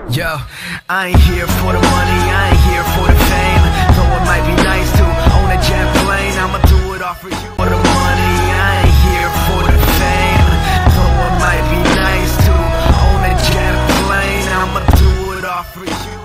Yo, I ain't here for the money, I ain't here for the fame. Though it might be nice to own a jet plane, I'ma do it all for you. For the money, I ain't here for the fame. Though it might be nice to own a jet plane, I'ma do it all for you.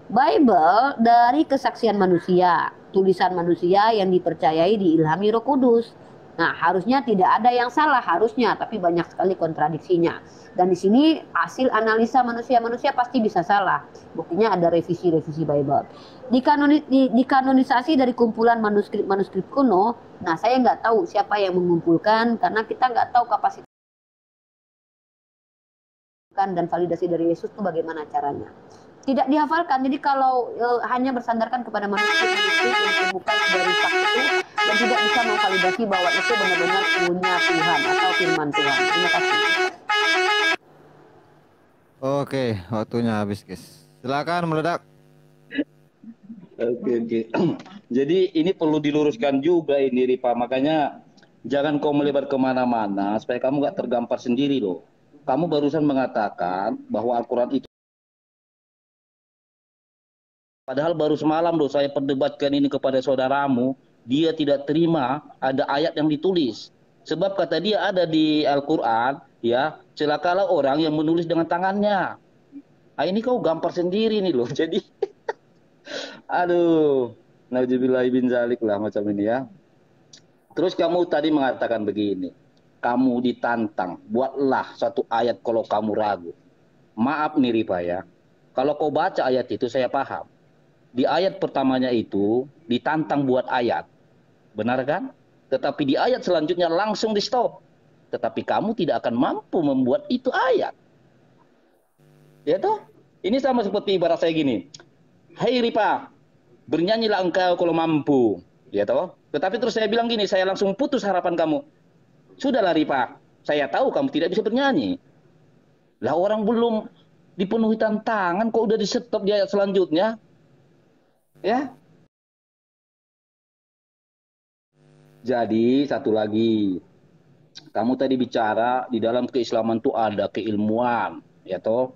Bible dari kesaksian manusia, tulisan manusia yang dipercayai diilhami Roh Kudus. Nah, harusnya tidak ada yang salah, harusnya, tapi banyak sekali kontradiksinya. Dan di sini hasil analisa manusia pasti bisa salah. Buktinya ada revisi-revisi Bible. Dikanonisasi dari kumpulan manuskrip kuno. Nah, saya nggak tahu siapa yang mengumpulkan karena kita nggak tahu kapasitas dan validasi dari Yesus itu bagaimana caranya. Tidak dihafalkan. Jadi kalau hanya bersandarkan kepada manuskrip yang terbuka dari saksi itu dan tidak bisa memvalidasi bahwa itu benar-benar punya Tuhan atau firman Tuhan. Terima kasih. Oke, waktunya habis, guys. Silakan meledak. Oke. Jadi ini perlu diluruskan juga ini, Ripa. Makanya jangan kau melebar kemana-mana supaya kamu nggak tergampar sendiri loh. Kamu barusan mengatakan bahwa Al-Quran itu, padahal baru semalam loh saya perdebatkan ini kepada saudaramu, dia tidak terima ada ayat yang ditulis. Sebab kata dia ada di Al-Quran, ya, celakalah orang yang menulis dengan tangannya. Nah, ini kau gampar sendiri nih loh. Jadi, aduh, nauzubillahi bin zalik lah macam ini ya. Terus kamu tadi mengatakan begini, kamu ditantang, buatlah satu ayat kalau kamu ragu. Maaf nih Ripa ya, kalau kau baca ayat itu saya paham. Di ayat pertamanya itu ditantang buat ayat, benar kan? Tetapi di ayat selanjutnya langsung di stop. Tetapi kamu tidak akan mampu membuat itu ayat. Ya toh? Ini sama seperti ibarat saya gini. Hai Ripa, bernyanyilah engkau kalau mampu. Ya toh? Tetapi terus saya bilang gini, saya langsung putus harapan kamu. Sudahlah Ripa, saya tahu kamu tidak bisa bernyanyi. Lah orang belum dipenuhi tantangan kok udah di stop di ayat selanjutnya. Ya. Jadi satu lagi, kamu tadi bicara di dalam keislaman itu ada keilmuan, ya toh.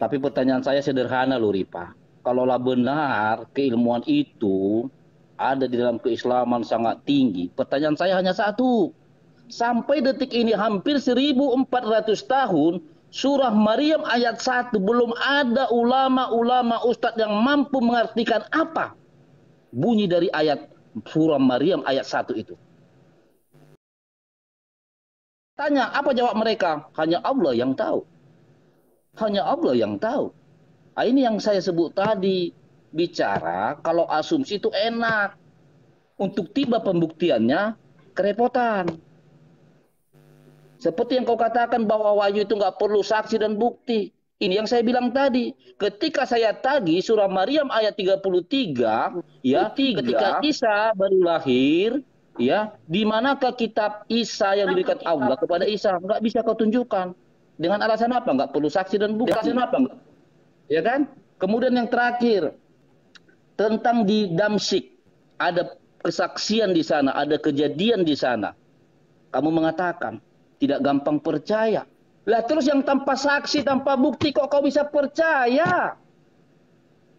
Tapi pertanyaan saya sederhana loh Ripa. Kalaulah benar keilmuan itu ada di dalam keislaman sangat tinggi, pertanyaan saya hanya satu. Sampai detik ini hampir 1400 tahun, surah Maryam ayat 1 belum ada ulama-ulama ustadz yang mampu mengartikan apa bunyi dari ayat surah Maryam ayat 1 itu. Tanya, apa jawab mereka? Hanya Allah yang tahu. Hanya Allah yang tahu. Nah, ini yang saya sebut tadi. Bicara kalau asumsi itu enak. Untuk tiba pembuktiannya kerepotan. Seperti yang kau katakan bahwa wahyu itu nggak perlu saksi dan bukti. Ini yang saya bilang tadi. Ketika saya tagih surah Maryam ayat 33, ya, ketika Isa baru lahir, ya, di manakah kitab Isa yang diberikan Allah kepada Isa? Nggak bisa kau tunjukkan. Dengan alasan apa? Nggak perlu saksi dan bukti. Alasan apa? Ya kan? Kemudian yang terakhir, tentang di Damsyik, ada kesaksian di sana, ada kejadian di sana. Kamu mengatakan, tidak gampang percaya. Lah terus yang tanpa saksi, tanpa bukti kok kau bisa percaya?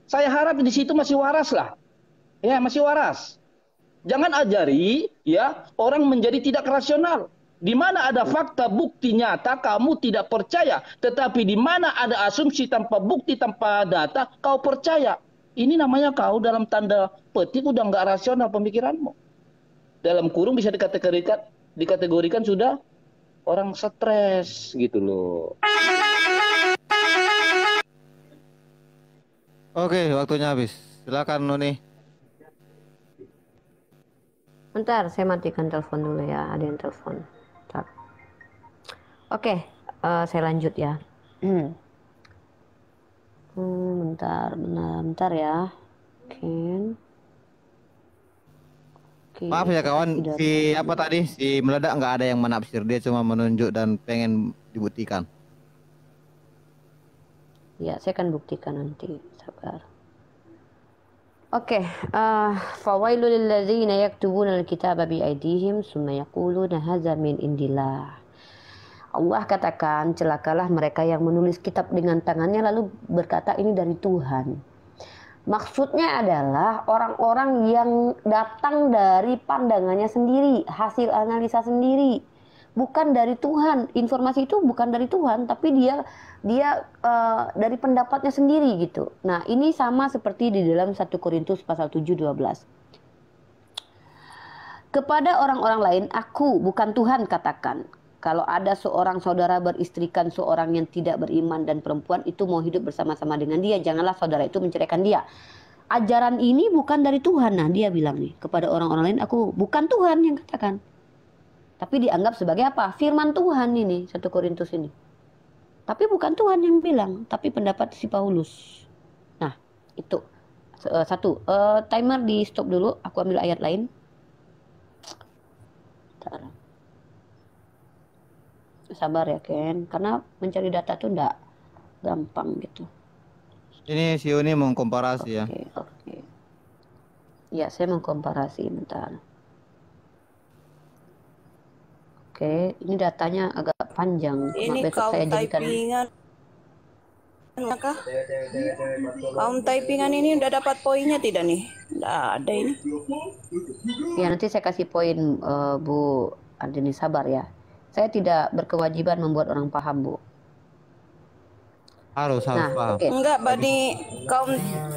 Saya harap di situ masih waras lah. Ya, masih waras. Jangan ajari ya orang menjadi tidak rasional. Di mana ada fakta bukti nyata kamu tidak percaya, tetapi di mana ada asumsi tanpa bukti, tanpa data kau percaya. Ini namanya kau dalam tanda petik udah nggak rasional pemikiranmu. Dalam kurung bisa dikategorikan sudah orang stres gitu loh. Oke, waktunya habis. Silakan Nuni. Bentar, saya matikan telepon dulu ya. Ada yang telepon. Bentar. Oke, saya lanjut ya. Bentar ya. Oke. Maaf ya kawan, si apa tadi si meledak nggak ada yang menafsir, dia cuma menunjuk dan pengen dibuktikan. Ya, saya akan buktikan nanti. Sabar. Oke, fawailul lilladzina yaktubuna alkitaba biaydihim summa yaquluna hadza min indillah. Allah katakan, celakalah mereka yang menulis kitab dengan tangannya lalu berkata ini dari Tuhan. Maksudnya adalah orang-orang yang datang dari pandangannya sendiri, hasil analisa sendiri, bukan dari Tuhan. Informasi itu bukan dari Tuhan, tapi dia dari pendapatnya sendiri gitu. Nah, ini sama seperti di dalam 1 Korintus pasal 7:12. Kepada orang-orang lain, aku bukan Tuhan katakan. Kalau ada seorang saudara beristrikan seorang yang tidak beriman dan perempuan itu mau hidup bersama-sama dengan dia, janganlah saudara itu menceraikan dia. Ajaran ini bukan dari Tuhan. Nah, dia bilang nih, kepada orang-orang lain, aku bukan Tuhan yang katakan. Tapi dianggap sebagai apa? Firman Tuhan ini, 1 Korintus ini. Tapi bukan Tuhan yang bilang, tapi pendapat si Paulus. Nah, itu. Satu, timer di stop dulu, aku ambil ayat lain. Bentar. Sabar ya Ken, karena mencari data tuh enggak gampang gitu. Ini si Uni mau komparasi ya. Oke. Ya, saya mau komparasi bentar. Oke, ini datanya agak panjang. Ini besok kaum saya jadikan typingan. Kah? Kaum typingan ini udah dapat poinnya tidak nih? Nggak ada ini. ya nanti saya kasih poin Bu Andini, sabar ya. Saya tidak berkewajiban membuat orang paham, Bu. Harus Nah, paham. oke. Enggak, Badi,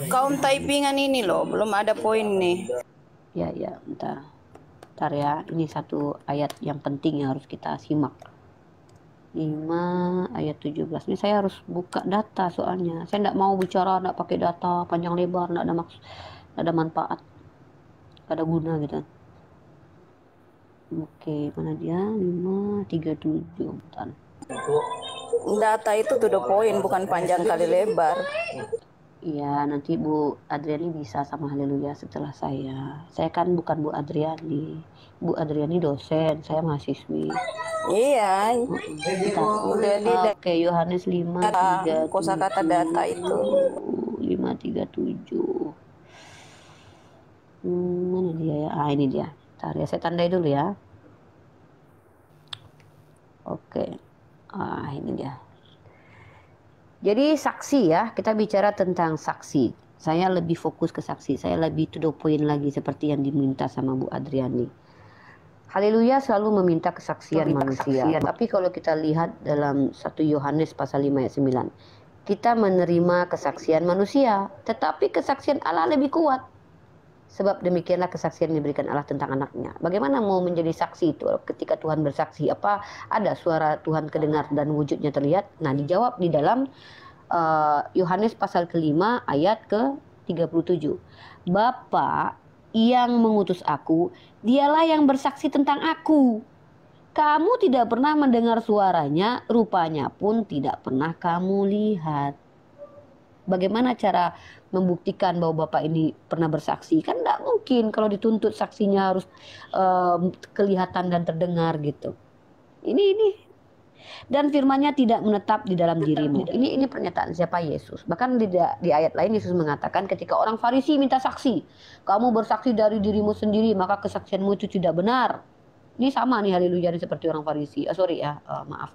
kaum typingan ini loh, belum ada poin nih. Ya, bentar. Bentar ya, ini satu ayat yang penting yang harus kita simak. 5 ayat 17. Ini saya harus buka data soalnya. Saya enggak mau bicara enggak pakai data panjang lebar, enggak ada maksud, enggak ada manfaat. Enggak ada guna gitu. Oke, mana dia? 5:37. Bentar. Data itu to the point, bukan panjang kali lebar. Iya, nanti Bu Adriani bisa sama Haleluya setelah saya. Saya kan bukan Bu Adriani. Bu Adriani dosen, saya mahasiswi. Iya. Jadi Oke, Yohanes 5:37. kosakata data itu. 5:37. Mana dia ya? Ini dia. Bentar ya, saya tandai dulu ya. Oke. Ini dia. Jadi saksi ya, kita bicara tentang saksi. Saya lebih fokus ke saksi. Saya lebih to the point lagi seperti yang diminta sama Bu Adriani. Haleluya selalu meminta kesaksian manusia. Tapi kalau kita lihat dalam 1 Yohanes pasal 5 ayat 9, kita menerima kesaksian manusia, tetapi kesaksian Allah lebih kuat. Sebab demikianlah kesaksian yang diberikan Allah tentang anaknya. Bagaimana mau menjadi saksi itu ketika Tuhan bersaksi? Apa ada suara Tuhan kedengar dan wujudnya terlihat? Nah, dijawab di dalam Yohanes pasal ke-5 ayat ke-37. Bapa yang mengutus aku, dialah yang bersaksi tentang aku. Kamu tidak pernah mendengar suaranya, rupanya pun tidak pernah kamu lihat. Bagaimana cara membuktikan bahwa Bapak ini pernah bersaksi? Kan tidak mungkin kalau dituntut saksinya harus kelihatan dan terdengar gitu. Ini dan firman-Nya tidak menetap di dalam dirimu. Ini pernyataan siapa? Yesus. Bahkan di ayat lain Yesus mengatakan ketika orang Farisi minta saksi, kamu bersaksi dari dirimu sendiri maka kesaksianmu itu tidak benar. Ini sama nih haleluya seperti orang Farisi. Maaf.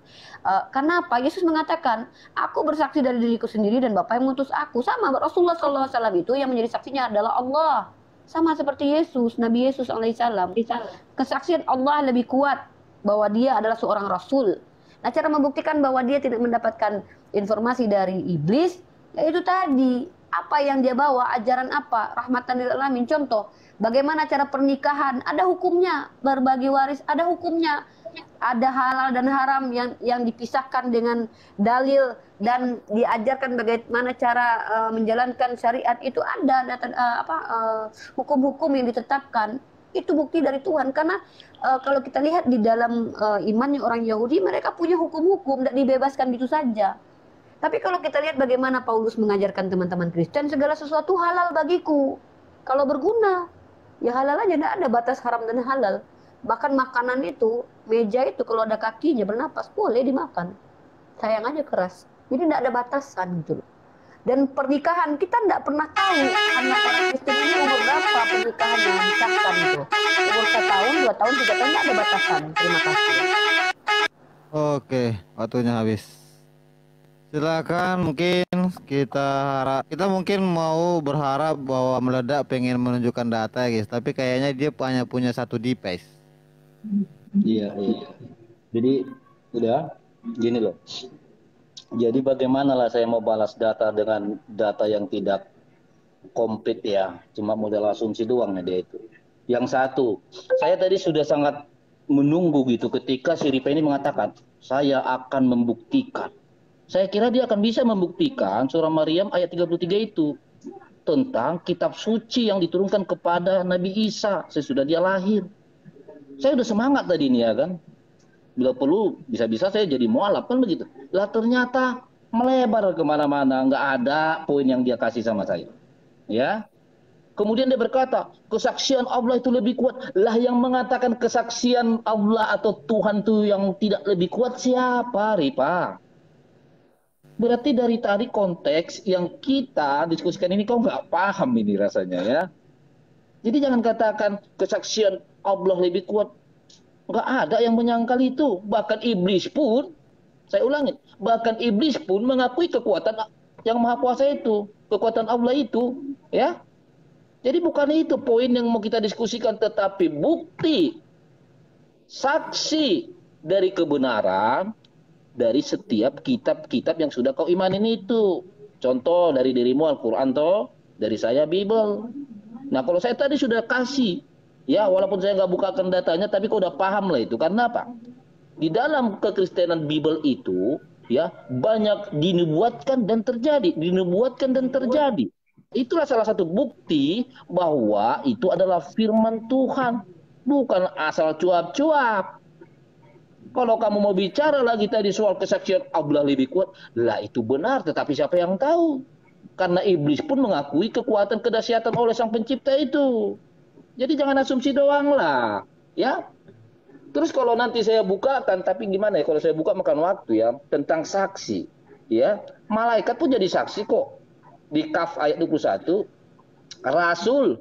Karena apa? Yesus mengatakan, aku bersaksi dari diriku sendiri dan Bapa yang mengutus aku. Sama, Rasulullah SAW itu yang menjadi saksinya adalah Allah. Sama seperti Yesus, Nabi Yesus alaihissalam. Kesaksian Allah lebih kuat bahwa dia adalah seorang Rasul. Nah, cara membuktikan bahwa dia tidak mendapatkan informasi dari iblis, yaitu tadi, apa yang dia bawa, ajaran apa, rahmatan lil alamin. Contoh, bagaimana cara pernikahan, ada hukumnya, berbagi waris, ada hukumnya, ada halal dan haram yang dipisahkan dengan dalil dan diajarkan bagaimana cara menjalankan syariat, itu ada hukum-hukum yang ditetapkan. Itu bukti dari Tuhan, karena kalau kita lihat di dalam imannya orang Yahudi, mereka punya hukum-hukum, tidak dibebaskan gitu saja. Tapi kalau kita lihat bagaimana Paulus mengajarkan teman-teman Kristen, segala sesuatu halal bagiku kalau berguna. Ya halal aja, tidak ada batas haram dan halal. Bahkan makanan itu, meja itu kalau ada kakinya bernapas, boleh dimakan. Sayang aja keras. Jadi tidak ada batasan gitu loh. Dan pernikahan kita tidak pernah tahu anak orang Kristen ini umur berapa pernikahan yang disahkan itu. Umur 1 tahun, 2 tahun, 3 tahun, tidak ada batasan. Terima kasih. Oke, waktunya habis. Silakan, mungkin kita mungkin mau berharap bahwa meledak pengen menunjukkan data guys, tapi kayaknya dia hanya punya satu device. Iya, iya. Jadi udah gini loh. Jadi bagaimana lah saya mau balas data dengan data yang tidak komplit ya, cuma modal asumsi doang ya dia itu. Yang satu, saya tadi sudah sangat menunggu gitu ketika si Ripa ini mengatakan, saya akan membuktikan. Saya kira dia akan bisa membuktikan surah Maryam ayat 33 itu tentang kitab suci yang diturunkan kepada Nabi Isa sesudah dia lahir. Saya udah semangat tadi ini ya kan. Bila perlu bisa-bisa saya jadi mualaf kan begitu. Lah ternyata melebar kemana-mana, nggak ada poin yang dia kasih sama saya. Ya. Kemudian dia berkata, kesaksian Allah itu lebih kuat. Lah yang mengatakan kesaksian Allah atau Tuhan itu yang tidak lebih kuat siapa, Ripa? Berarti dari tadi konteks yang kita diskusikan ini kau nggak paham ini rasanya ya. Jadi jangan katakan kesaksian Allah lebih kuat. Nggak ada yang menyangkal itu. Bahkan iblis pun, saya ulangi, bahkan iblis pun mengakui kekuatan yang maha kuasa itu. Kekuatan Allah itu, ya. Jadi bukan itu poin yang mau kita diskusikan, tetapi bukti, saksi dari kebenaran dari setiap kitab-kitab yang sudah kau imanin itu. Contoh dari dirimu Al-Quran toh, dari saya Bible. Nah kalau saya tadi sudah kasih, ya walaupun saya nggak bukakan datanya, tapi kau udah paham lah itu. Karena apa? Di dalam kekristenan Bible itu, ya banyak dinubuatkan dan terjadi, dinubuatkan dan terjadi. Itulah salah satu bukti bahwa itu adalah firman Tuhan, bukan asal cuap-cuap. Kalau kamu mau bicara lagi tadi soal kesaksian Allah lebih kuat, lah itu benar, tetapi siapa yang tahu? Karena iblis pun mengakui kekuatan kedahsyatan oleh sang pencipta itu. Jadi jangan asumsi doang lah, ya. Terus kalau nanti saya bukakan, tapi gimana ya kalau saya buka makan waktu ya, tentang saksi, ya. Malaikat pun jadi saksi kok. Di Kaf ayat 21, Rasul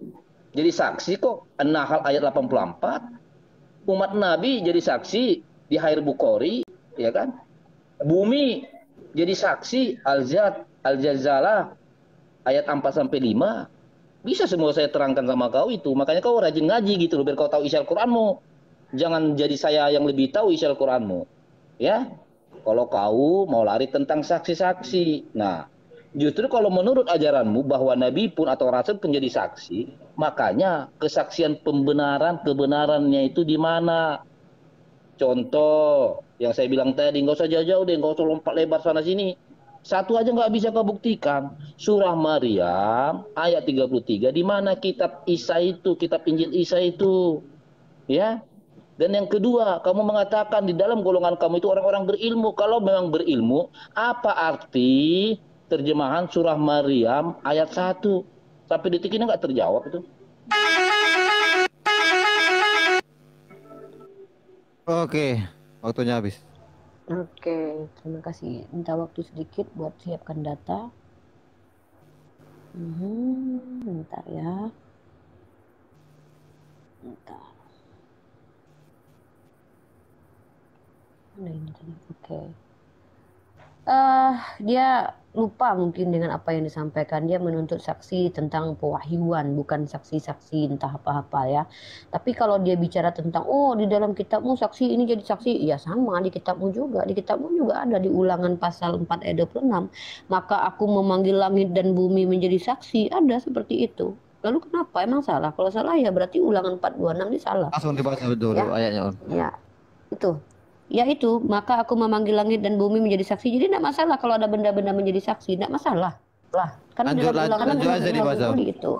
jadi saksi kok. An-Nahl ayat 84, umat Nabi jadi saksi di Hair Bukhari, ya kan? Bumi jadi saksi Al-Jazalah ayat 4 sampai 5. Bisa semua saya terangkan sama kau itu. Makanya kau rajin ngaji gitu loh biar kau tahu isi Al-Qur'anmu. Jangan jadi saya yang lebih tahu isi Al-Qur'anmu. Ya. Kalau kau mau lari tentang saksi-saksi. Nah, justru kalau menurut ajaranmu bahwa Nabi pun atau Rasul pun jadi saksi, makanya kesaksian kebenarannya itu di mana? Contoh yang saya bilang tadi, nggak usah jauh-jauh deh, nggak usah lompat lebar sana sini. Satu aja nggak bisa kau buktikan. Surah Maryam ayat 33, di mana kitab Isa itu, kitab Injil Isa itu, ya. Dan yang kedua, kamu mengatakan di dalam golongan kamu itu orang-orang berilmu. Kalau memang berilmu, apa arti terjemahan surah Maryam ayat 1? Sampai detik ini nggak terjawab itu. Oke, waktunya habis. Oke, terima kasih. Minta waktu sedikit buat siapkan data. Bentar ya. Bentar. Mana ini tadi? Oke. Dia lupa mungkin dengan apa yang disampaikan. Dia menuntut saksi tentang pewahyuan, bukan saksi-saksi entah apa-apa ya. Tapi kalau dia bicara tentang, oh di dalam kitabmu saksi ini jadi saksi, ya sama di kitabmu juga. Di kitabmu juga ada di Ulangan pasal 4 ayat 26. Maka aku memanggil langit dan bumi menjadi saksi, ada seperti itu. Lalu kenapa? Emang salah? Kalau salah ya berarti Ulangan 4:26 ini salah. Langsung dibaca dulu Ya. ayatnya, On. Ya, itu. Ya itu, maka aku memanggil langit dan bumi menjadi saksi. Jadi tidak masalah kalau ada benda-benda menjadi saksi, tidak masalah. Lah, karena Lanjut, dalam Ulangan lanjut aja dibaca. itu.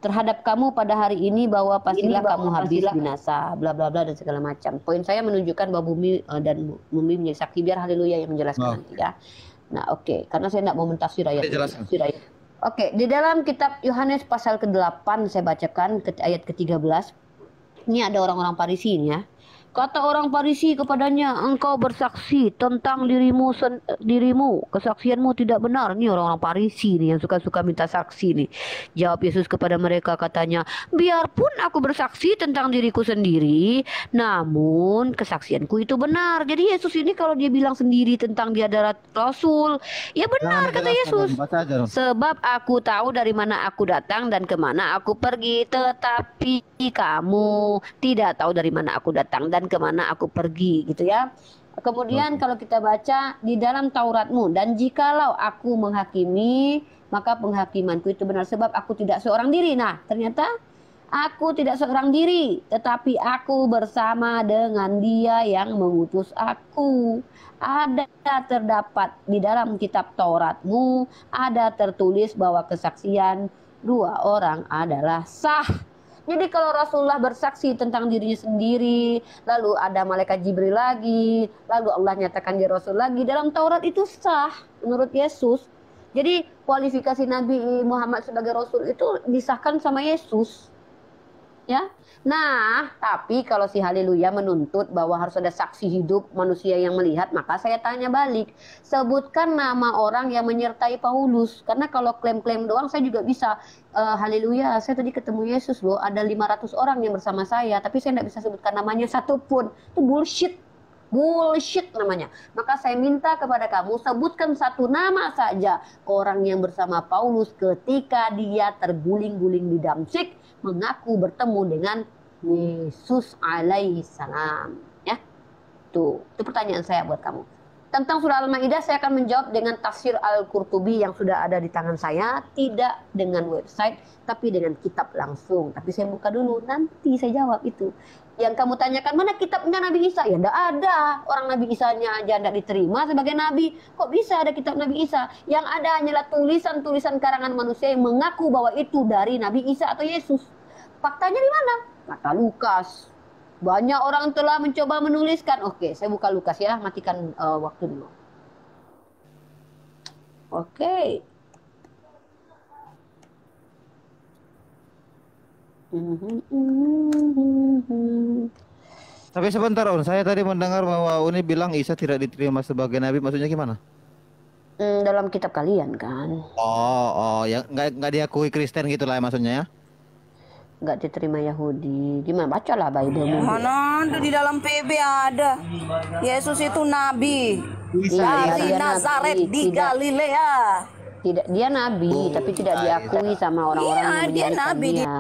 Terhadap kamu pada hari ini bahwa pastilah kamu habis binasa, bla bla bla dan segala macam. Poin saya menunjukkan bahwa bumi dan bumi menjadi saksi, biar haleluya yang menjelaskan nanti ya. Nah, oke, karena saya tidak mau mentafsir ayat ini. Oke, di dalam kitab Yohanes pasal ke-8 saya bacakan ayat ke-13. Ini ada orang-orang Farisi ini ya. Kata orang Farisi kepadanya, engkau bersaksi tentang dirimu, kesaksianmu tidak benar. Ini orang-orang Farisi nih yang suka-suka minta saksi nih. Jawab Yesus kepada mereka katanya, biarpun aku bersaksi tentang diriku sendiri, namun kesaksianku itu benar. Jadi Yesus ini kalau dia bilang sendiri tentang dia adalah Rasul, ya benar kata Yesus. Sebab aku tahu dari mana aku datang dan kemana aku pergi, tetapi kamu tidak tahu dari mana aku datang dan kemana aku pergi, gitu ya. Kemudian kalau kita baca di dalam Tauratmu, dan jikalau aku menghakimi, maka penghakimanku itu benar, sebab aku tidak seorang diri. Nah, ternyata aku tidak seorang diri, tetapi aku bersama dengan Dia yang mengutus aku. Ada terdapat di dalam kitab Tauratmu, ada tertulis bahwa kesaksian dua orang adalah sah. Jadi kalau Rasulullah bersaksi tentang dirinya sendiri, lalu ada malaikat Jibril lagi, lalu Allah nyatakan dia Rasul lagi, dalam Taurat itu sah menurut Yesus. Jadi kualifikasi Nabi Muhammad sebagai Rasul itu disahkan sama Yesus. Ya. Nah, tapi kalau si Haleluya menuntut bahwa harus ada saksi hidup manusia yang melihat, maka saya tanya balik, sebutkan nama orang yang menyertai Paulus. Karena kalau klaim-klaim doang saya juga bisa, Haleluya, saya tadi ketemu Yesus loh, ada 500 orang yang bersama saya, tapi saya tidak bisa sebutkan namanya satupun. Itu bullshit namanya. Maka saya minta kepada kamu, sebutkan satu nama saja orang yang bersama Paulus ketika dia terguling-guling di Damsyik, mengaku bertemu dengan Yesus alaihi salam. Ya, itu pertanyaan saya buat kamu. Tentang surah Al-Maidah saya akan menjawab dengan tafsir Al-Qurtubi yang sudah ada di tangan saya, tidak dengan website tapi dengan kitab langsung. Tapi saya buka dulu, nanti saya jawab itu. Yang kamu tanyakan, mana kitabnya Nabi Isa? Ya enggak ada. Orang Nabi Isa-nya aja enggak diterima sebagai nabi. Kok bisa ada kitab Nabi Isa? Yang ada hanyalah tulisan-tulisan karangan manusia yang mengaku bahwa itu dari Nabi Isa atau Yesus. Faktanya di mana? Kata Lukas. Banyak orang telah mencoba menuliskan. Oke, saya buka Lukas ya. Matikan waktu dulu. Oke. Tapi sebentar On, saya tadi mendengar bahwa Uni bilang Isa tidak diterima sebagai nabi, maksudnya gimana? Dalam kitab kalian kan. Oh, yang nggak diakui Kristen gitu lah maksudnya ya? Nggak diterima Yahudi. Gimana? Bacalah Bible. Mana ada di dalam PB ada. Yesus itu nabi. Dari Nazaret di Galilea. Tidak, dia nabi, tapi tidak diakui sama orang-orang yang menyaksikan dia.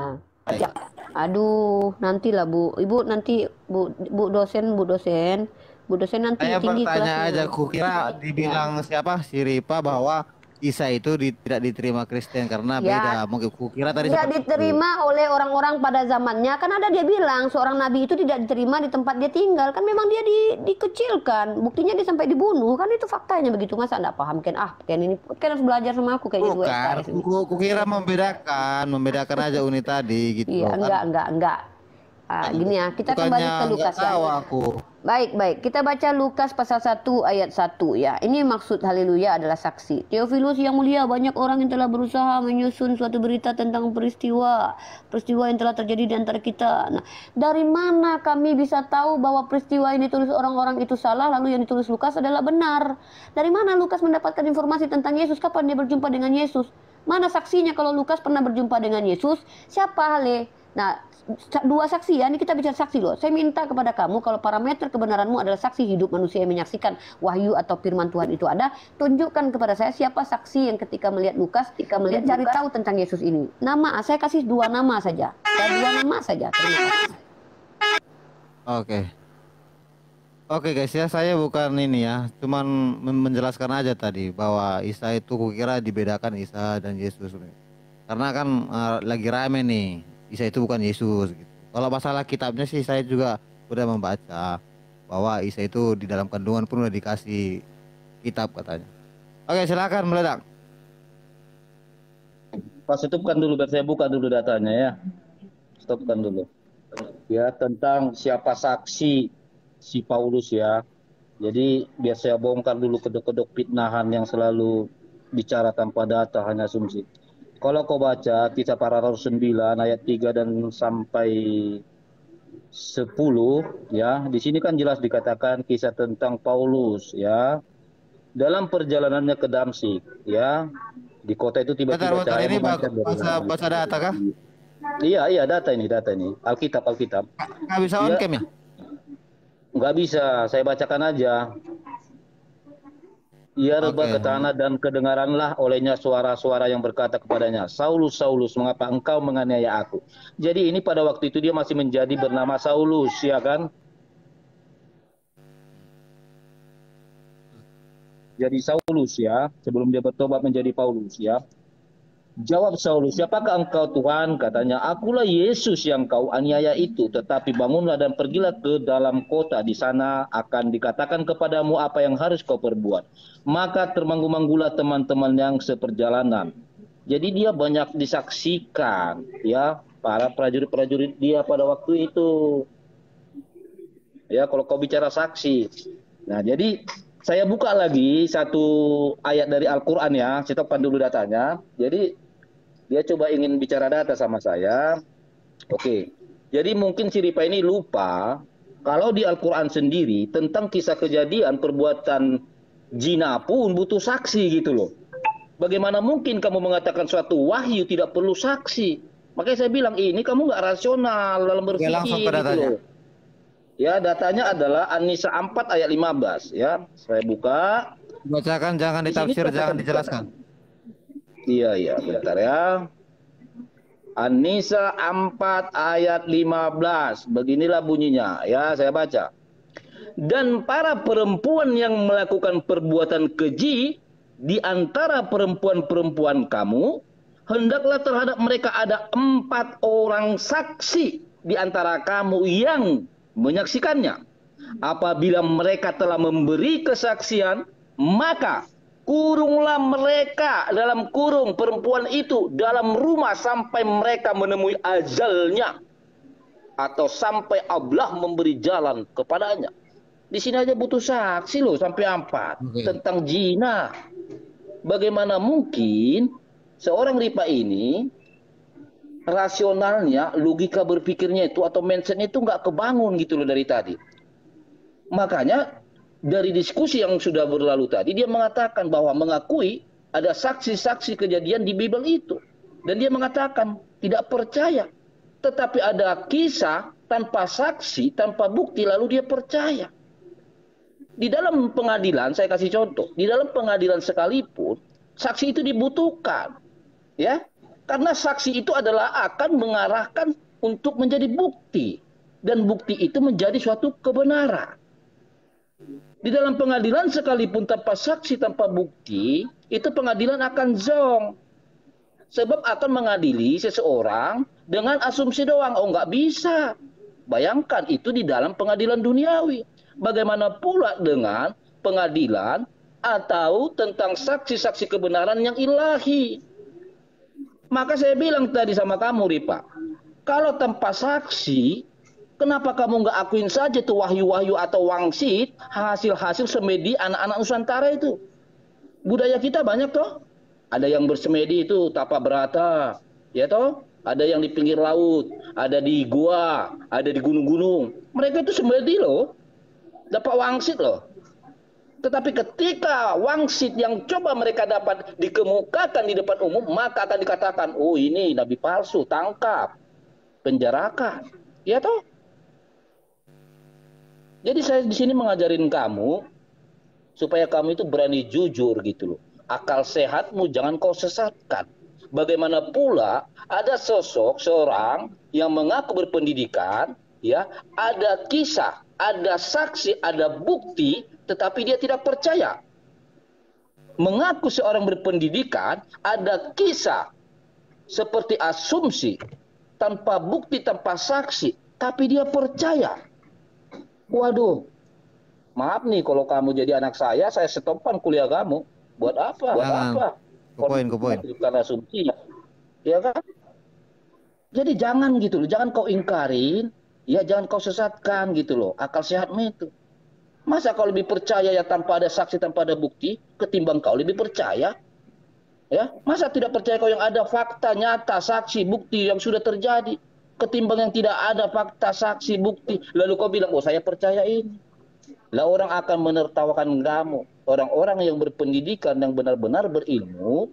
Aduh, nantilah Bu. Ibu nanti Bu dosen nanti Saya tinggi bertanya kelasnya. aja, kukira dibilang siapa si Ripa bahwa Isa itu tidak diterima Kristen karena beda. Mungkin kukira tadi tidak diterima oleh orang-orang pada zamannya. Kan ada dia bilang seorang nabi itu tidak diterima di tempat dia tinggal. Kan memang dia dikucilkan. Buktinya dia sampai dibunuh. Kan itu faktanya begitu. Masa enggak paham kan? Kan ini kan harus belajar sama aku kayak gitu. Bukan, kukira membedakan aja Uni tadi gitu. Iya, enggak. Gini ya, kita kembali ke Lukas ya. Baik, kita baca Lukas pasal 1 ayat 1 ya. Ini maksud Haleluya adalah saksi. Theophilus yang mulia, banyak orang yang telah berusaha menyusun suatu berita tentang peristiwa yang telah terjadi di antara kita. Nah, dari mana kami bisa tahu bahwa peristiwa yang ditulis orang-orang itu salah, lalu yang ditulis Lukas adalah benar? Dari mana Lukas mendapatkan informasi tentang Yesus? Kapan dia berjumpa dengan Yesus? Mana saksinya kalau Lukas pernah berjumpa dengan Yesus? Siapa Hale? Nah, dua saksi ya, ini kita bicara saksi loh. Saya minta kepada kamu, kalau parameter kebenaranmu adalah saksi hidup manusia yang menyaksikan wahyu atau firman Tuhan itu ada, tunjukkan kepada saya siapa saksi yang ketika melihat Lukas, cari tahu tentang Yesus ini. Nama, saya kasih dua nama saja. Terima kasih. Oke guys ya, saya bukan ini ya, cuman menjelaskan aja tadi bahwa Isa itu kukira dibedakan Isa dan Yesus. Karena kan lagi rame nih. Isa itu bukan Yesus gitu. Kalau masalah kitabnya sih saya juga udah membaca bahwa Isa itu di dalam kandungan pun udah dikasih kitab katanya. Oke, silakan meledak. Pas stopkan dulu, biar saya buka dulu datanya ya. Stopkan dulu. Ya, tentang siapa saksi si Paulus ya. Jadi biar saya bongkar dulu kedok-kedok fitnahan yang selalu bicara tanpa data, hanya asumsi. Kalau kau baca kisah para rasul 9 ayat 3 dan sampai 10 ya. Di sini kan jelas dikatakan kisah tentang Paulus ya. Dalam perjalanannya ke Damsik ya. Di kota itu Bentar, tiba-tiba bentar. cahaya Ini memancar dari langit. bahasa data kah? Iya, iya, data ini, data ini. Alkitab, Alkitab. Nggak bisa on Iya, cam ya? nggak bisa, saya bacakan aja. Ia rebah Oke. ke tanah dan kedengaranlah olehnya suara-suara yang berkata kepadanya, Saulus, Saulus, mengapa engkau menganiaya aku? Jadi ini pada waktu itu dia masih menjadi bernama Saulus, ya kan? Jadi Saulus ya, sebelum dia bertobat menjadi Paulus ya. Jawab Saulus, siapakah engkau Tuhan? Katanya, akulah Yesus yang kau aniaya itu. Tetapi bangunlah dan pergilah ke dalam kota. Di sana akan dikatakan kepadamu apa yang harus kau perbuat. Maka termanggu-manggulah teman-teman yang seperjalanan. Jadi dia banyak disaksikan ya para prajurit-prajurit dia pada waktu itu. Ya, kalau kau bicara saksi. Nah, jadi saya buka lagi satu ayat dari Al-Quran ya. Saya tekan dulu datanya. Jadi dia coba ingin bicara data sama saya. Oke. Jadi mungkin si Ripa ini lupa kalau di Al-Quran sendiri tentang kisah kejadian perbuatan zina pun butuh saksi gitu loh. Bagaimana mungkin kamu mengatakan suatu wahyu tidak perlu saksi? Makanya saya bilang ini kamu nggak rasional dalam Oke, berpikir langsung ke gitu datanya. loh. Ya, datanya adalah An-Nisa 4 ayat 15 ya. Saya buka. Bacakan, jangan Di sini ditafsir, jangan katakan dijelaskan. Iya, iya, bentar ya. An-Nisa 4 ayat 15. Beginilah bunyinya ya, saya baca. Dan para perempuan yang melakukan perbuatan keji di antara perempuan-perempuan kamu, hendaklah terhadap mereka ada 4 orang saksi di antara kamu yang menyaksikannya. Apabila mereka telah memberi kesaksian, maka kurunglah mereka dalam kurung perempuan itu dalam rumah sampai mereka menemui ajalnya atau sampai Allah memberi jalan kepadanya. Di sini aja butuh saksi loh sampai 4 tentang zina. Bagaimana mungkin seorang Ripa ini rasionalnya, logika berpikirnya itu atau mindsetnya itu nggak kebangun gitu loh dari tadi. Makanya dari diskusi yang sudah berlalu tadi, dia mengatakan bahwa mengakui ada saksi-saksi kejadian di Bible itu. Dan dia mengatakan tidak percaya. Tetapi ada kisah tanpa saksi, tanpa bukti, lalu dia percaya. Di dalam pengadilan, saya kasih contoh, di dalam pengadilan sekalipun, saksi itu dibutuhkan. Ya, karena saksi itu adalah akan mengarahkan untuk menjadi bukti. Dan bukti itu menjadi suatu kebenaran. Di dalam pengadilan sekalipun tanpa saksi, tanpa bukti, itu pengadilan akan zong. Sebab akan mengadili seseorang dengan asumsi doang. Oh, nggak bisa. Bayangkan itu di dalam pengadilan duniawi. Bagaimana pula dengan pengadilan atau tentang saksi-saksi kebenaran yang ilahi. Maka saya bilang tadi sama kamu, Ripa, kalau tanpa saksi, kenapa kamu nggak akuin saja tuh wahyu-wahyu atau wangsit, hasil-hasil semedi anak-anak Nusantara itu? Budaya kita banyak toh. Ada yang bersemedi itu Tapa Berata, ya toh? Ada yang di pinggir laut, ada di gua, ada di gunung-gunung. Mereka itu semedi loh, dapat wangsit loh. Tetapi ketika wangsit yang coba mereka dapat dikemukakan di depan umum, maka akan dikatakan, oh ini nabi palsu, tangkap, penjarakan, ya toh? Jadi saya di sini mengajarin kamu supaya kamu itu berani jujur gitu loh. Akal sehatmu jangan kau sesatkan. Bagaimana pula ada sosok seorang yang mengaku berpendidikan, ya, ada kisah, ada saksi, ada bukti, tetapi dia tidak percaya. Mengaku seorang berpendidikan, ada kisah seperti asumsi, tanpa bukti, tanpa saksi, tapi dia percaya. Waduh, maaf nih kalau kamu jadi anak saya stopkan kuliah kamu. Buat apa? Buat apa? Ke poin. Bukan asumsi, ya kan? Jadi jangan gitu loh, jangan kau ingkarin, ya jangan kau sesatkan gitu loh, akal sehatmu itu. Masa kau lebih percaya ya tanpa ada saksi, tanpa ada bukti, ketimbang kau lebih percaya? Ya, masa tidak percaya kau yang ada fakta nyata, saksi, bukti yang sudah terjadi? ketimbang yang tidak ada fakta, saksi, bukti. Lalu kau bilang, oh saya percaya ini. Lah orang akan menertawakan kamu. Orang-orang yang berpendidikan, yang benar-benar berilmu,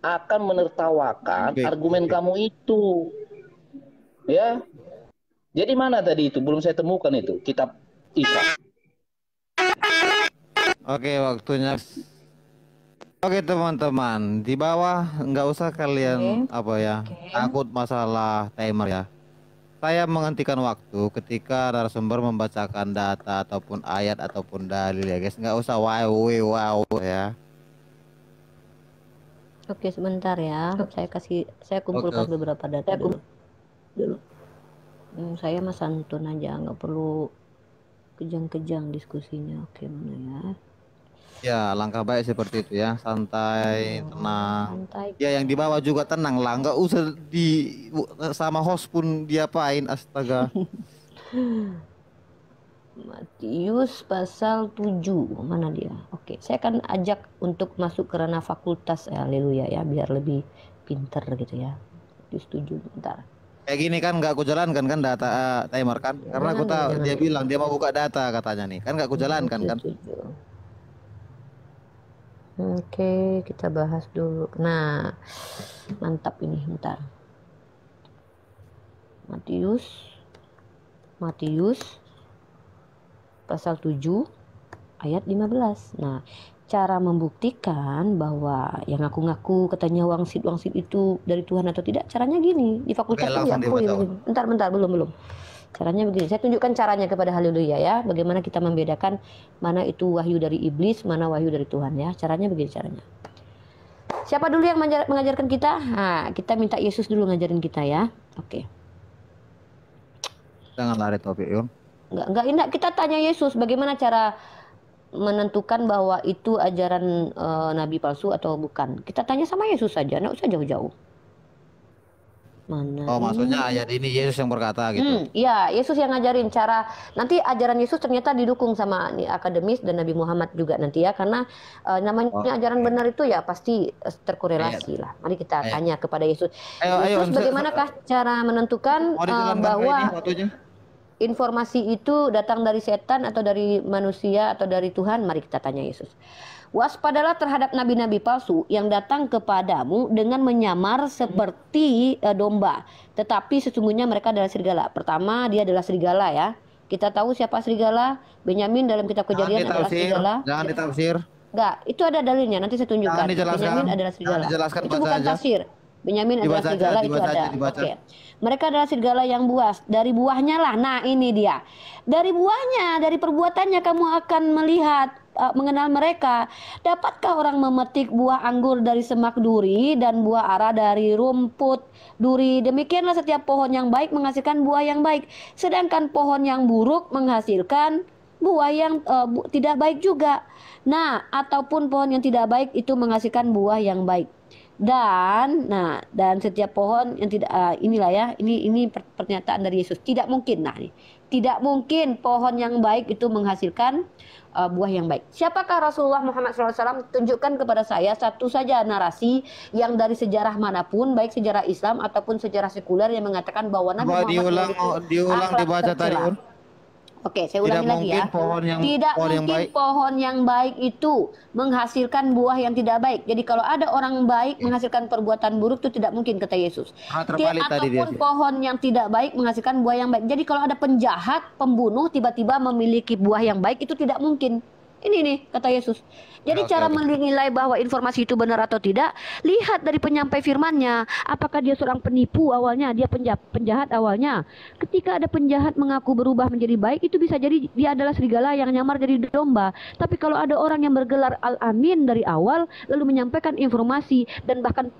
akan menertawakan argumen kamu itu. Ya. Jadi mana tadi itu? Belum saya temukan itu. Kitab Isa. Oke, waktunya. Oke teman-teman, di bawah nggak usah kalian takut masalah timer ya. Saya menghentikan waktu ketika narasumber membacakan data ataupun ayat ataupun dalil ya guys. Nggak usah wow ya. Oke, sebentar ya. Saya kumpulkan beberapa data dulu. Saya Mas Antun aja, nggak perlu kejang-kejang diskusinya. Oke, mana ya? Ya, langkah baik seperti itu ya, santai, tenang. Santai. Ya, yang di bawah juga tenang lah, nggak usah sama host pun diapain, astaga. Matius pasal 7, mana dia? Oke, saya akan ajak untuk masuk ke ranah fakultas, haleluya ya, biar lebih pinter gitu ya. Matius 7, bentar. Kayak gini kan nggak aku jalankan kan data timer kan, karena aku tahu dia bilang dia mau buka data katanya nih, kan nggak aku jalankan kan. Oke, kita bahas dulu. Nah, mantap ini, bentar. Matius pasal 7 ayat 15. Nah, cara membuktikan bahwa yang ngaku-ngaku katanya wangsit itu dari Tuhan atau tidak, caranya gini. Di fakultas itu ya. Bentar, belum. Caranya begini, saya tunjukkan caranya kepada haleluya ya. Bagaimana kita membedakan mana itu wahyu dari iblis, mana wahyu dari Tuhan ya. Caranya begini caranya. Siapa dulu yang mengajarkan kita? Nah, kita minta Yesus dulu ngajarin kita ya. Oke. Jangan lari topik, Yun. Enggak, kita tanya Yesus bagaimana cara menentukan bahwa itu ajaran nabi palsu atau bukan. Kita tanya sama Yesus saja, enggak usah jauh-jauh. Mana? Oh, maksudnya ayat ini Yesus yang berkata gitu. Iya, Yesus yang ngajarin cara. Nanti ajaran Yesus ternyata didukung sama akademis dan Nabi Muhammad juga nanti ya, karena namanya ajaran benar itu ya pasti terkorelasi lah. Mari kita tanya kepada Yesus. Yesus, bagaimanakah cara menentukan bahwa informasi itu datang dari setan atau dari manusia atau dari Tuhan? Mari kita tanya Yesus. Waspadalah terhadap nabi-nabi palsu yang datang kepadamu dengan menyamar seperti domba, tetapi sesungguhnya mereka adalah serigala. Pertama, dia adalah serigala ya. Kita tahu siapa serigala? Benyamin dalam kitab Kejadian adalah serigala. Jangan ditafsir. Enggak, itu ada dalilnya. Nanti saya tunjukkan. Benyamin adalah serigala. Itu bukan tafsir. Benyamin adalah serigala, itu ada. Oke. Mereka adalah serigala yang buas. Dari buahnya lah. Nah, ini dia. Dari buahnya, dari perbuatannya kamu akan melihat, mengenal mereka. Dapatkah orang memetik buah anggur dari semak duri dan buah ara dari rumput duri? Demikianlah setiap pohon yang baik menghasilkan buah yang baik, sedangkan pohon yang buruk menghasilkan buah yang tidak baik juga. Nah, ataupun pohon yang tidak baik itu menghasilkan buah yang baik. Dan setiap pohon yang tidak inilah ya, ini pernyataan dari Yesus. Tidak mungkin. Nah, tidak mungkin pohon yang baik itu menghasilkan buah yang baik. Siapakah Rasulullah Muhammad SAW? Tunjukkan kepada saya satu saja narasi yang dari sejarah manapun, baik sejarah Islam ataupun sejarah sekuler, yang mengatakan bahwa Nabi Muhammad diulang dibaca tadi. Oke, saya ulangi lagi ya. Tidak mungkin pohon yang baik itu menghasilkan buah yang tidak baik. Jadi kalau ada orang baik menghasilkan perbuatan buruk, itu tidak mungkin, kata Yesus. Ataupun pohon yang tidak baik menghasilkan buah yang baik. Jadi kalau ada penjahat, pembunuh tiba-tiba memiliki buah yang baik, itu tidak mungkin. Ini nih kata Yesus. Jadi cara menilai bahwa informasi itu benar atau tidak, lihat dari penyampai firman-Nya. Apakah dia seorang penipu awalnya, dia penjahat awalnya. Ketika ada penjahat mengaku berubah menjadi baik, itu bisa jadi dia adalah serigala yang nyamar jadi domba. Tapi kalau ada orang yang bergelar Al-Amin dari awal, lalu menyampaikan informasi, dan bahkan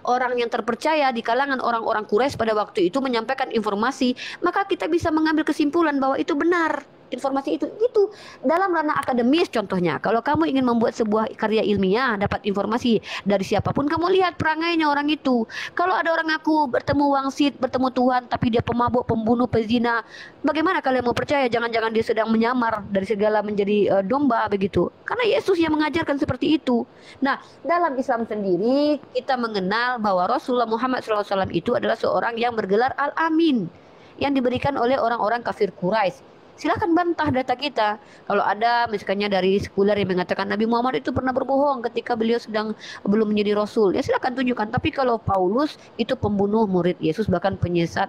orang yang terpercaya di kalangan orang-orang Quraisy pada waktu itu menyampaikan informasi, maka kita bisa mengambil kesimpulan bahwa itu benar. informasi itu dalam ranah akademis. Contohnya kalau kamu ingin membuat sebuah karya ilmiah, dapat informasi dari siapapun, kamu lihat perangainya orang itu. Kalau ada orang ngaku bertemu wangsit, bertemu Tuhan, tapi dia pemabuk, pembunuh, pezina, bagaimana kalian mau percaya? Jangan-jangan dia sedang menyamar dari segala menjadi domba begitu. Karena Yesus yang mengajarkan seperti itu. Nah, dalam Islam sendiri kita mengenal bahwa Rasulullah Muhammad SAW itu adalah seorang yang bergelar Al-Amin, yang diberikan oleh orang-orang kafir Quraisy. Silahkan bantah data kita. Kalau ada misalnya dari sekuler yang mengatakan Nabi Muhammad itu pernah berbohong ketika beliau sedang belum menjadi Rasul, ya silahkan tunjukkan. Tapi kalau Paulus itu pembunuh murid Yesus, bahkan penyesat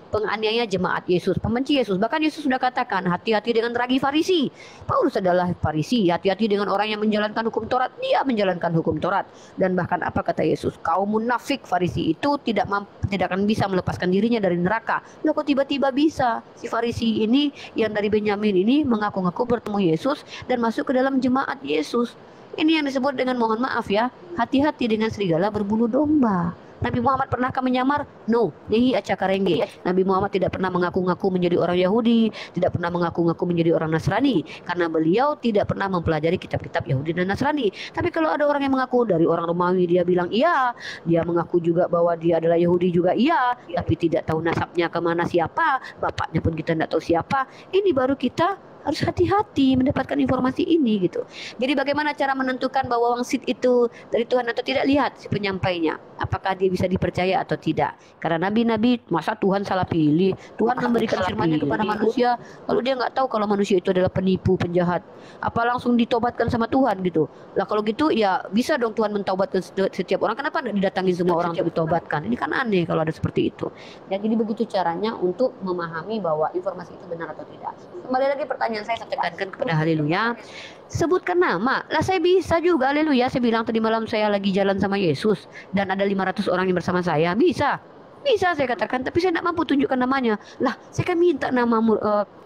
penganiaya jemaat Yesus, pembenci Yesus. Bahkan Yesus sudah katakan, hati-hati dengan ragi Farisi. Paulus adalah Farisi. Hati-hati dengan orang yang menjalankan hukum Taurat. Dia menjalankan hukum Taurat. Dan bahkan apa kata Yesus? Kaum munafik Farisi itu tidak akan bisa melepaskan dirinya dari neraka. Loh, kok tiba-tiba bisa si Farisi ini yang dari Benyamin ini mengaku-ngaku bertemu Yesus dan masuk ke dalam jemaat Yesus? Ini yang disebut dengan, mohon maaf ya, hati-hati dengan serigala berbulu domba. Nabi Muhammad pernahkah menyamar? No, nehi acakarengge. Nabi Muhammad tidak pernah mengaku-ngaku menjadi orang Yahudi, tidak pernah mengaku-ngaku menjadi orang Nasrani, karena beliau tidak pernah mempelajari kitab-kitab Yahudi dan Nasrani. Tapi kalau ada orang yang mengaku dari orang Romawi, dia bilang iya, dia mengaku juga bahwa dia adalah Yahudi juga iya, tapi tidak tahu nasabnya kemana siapa, bapaknya pun kita tidak tahu siapa. Ini baru kita harus hati-hati mendapatkan informasi ini gitu. Jadi bagaimana cara menentukan bahwa wangsit itu dari Tuhan atau tidak? Lihat si penyampainya, apakah dia bisa dipercaya atau tidak. Karena nabi-nabi, masa Tuhan salah pilih? Tuhan memberikan firman-Nya kepada manusia, lalu dia nggak tahu kalau manusia itu adalah penipu, penjahat. Apa langsung ditobatkan sama Tuhan gitu? Lah kalau gitu ya bisa dong Tuhan mentaubatkan setiap orang. Kenapa tidak didatangi semua orang untuk ditobatkan? Ini kan aneh kalau ada seperti itu. Ya, jadi begitu caranya untuk memahami bahwa informasi itu benar atau tidak. Kembali lagi pertanyaan saya tekankan kepada haleluya. Sebutkan nama. Lah saya bisa juga haleluya. Saya bilang tadi malam saya lagi jalan sama Yesus dan ada 500 orang yang bersama saya. Bisa saya katakan, tapi saya tidak mampu tunjukkan namanya. Lah saya kan minta nama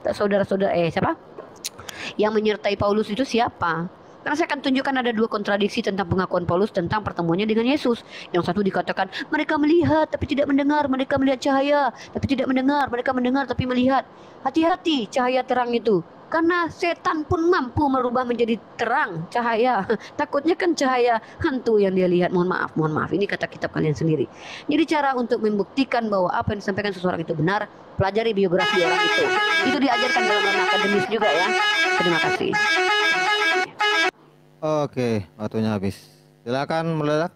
saudara-saudara siapa yang menyertai Paulus itu siapa. Karena saya akan tunjukkan ada dua kontradiksi tentang pengakuan Paulus tentang pertemuannya dengan Yesus. Yang satu dikatakan mereka melihat tapi tidak mendengar, mereka melihat cahaya tapi tidak mendengar, mereka mendengar tapi melihat. Hati-hati cahaya terang itu, karena setan pun mampu merubah menjadi terang cahaya. Takutnya kan cahaya hantu yang dia lihat. Mohon maaf, ini kata kitab kalian sendiri. Jadi cara untuk membuktikan bahwa apa yang disampaikan seseorang itu benar, pelajari biografi orang itu. Itu diajarkan dalam ranah akademis juga ya. Terima kasih. Oke, waktunya habis. Silakan meledak.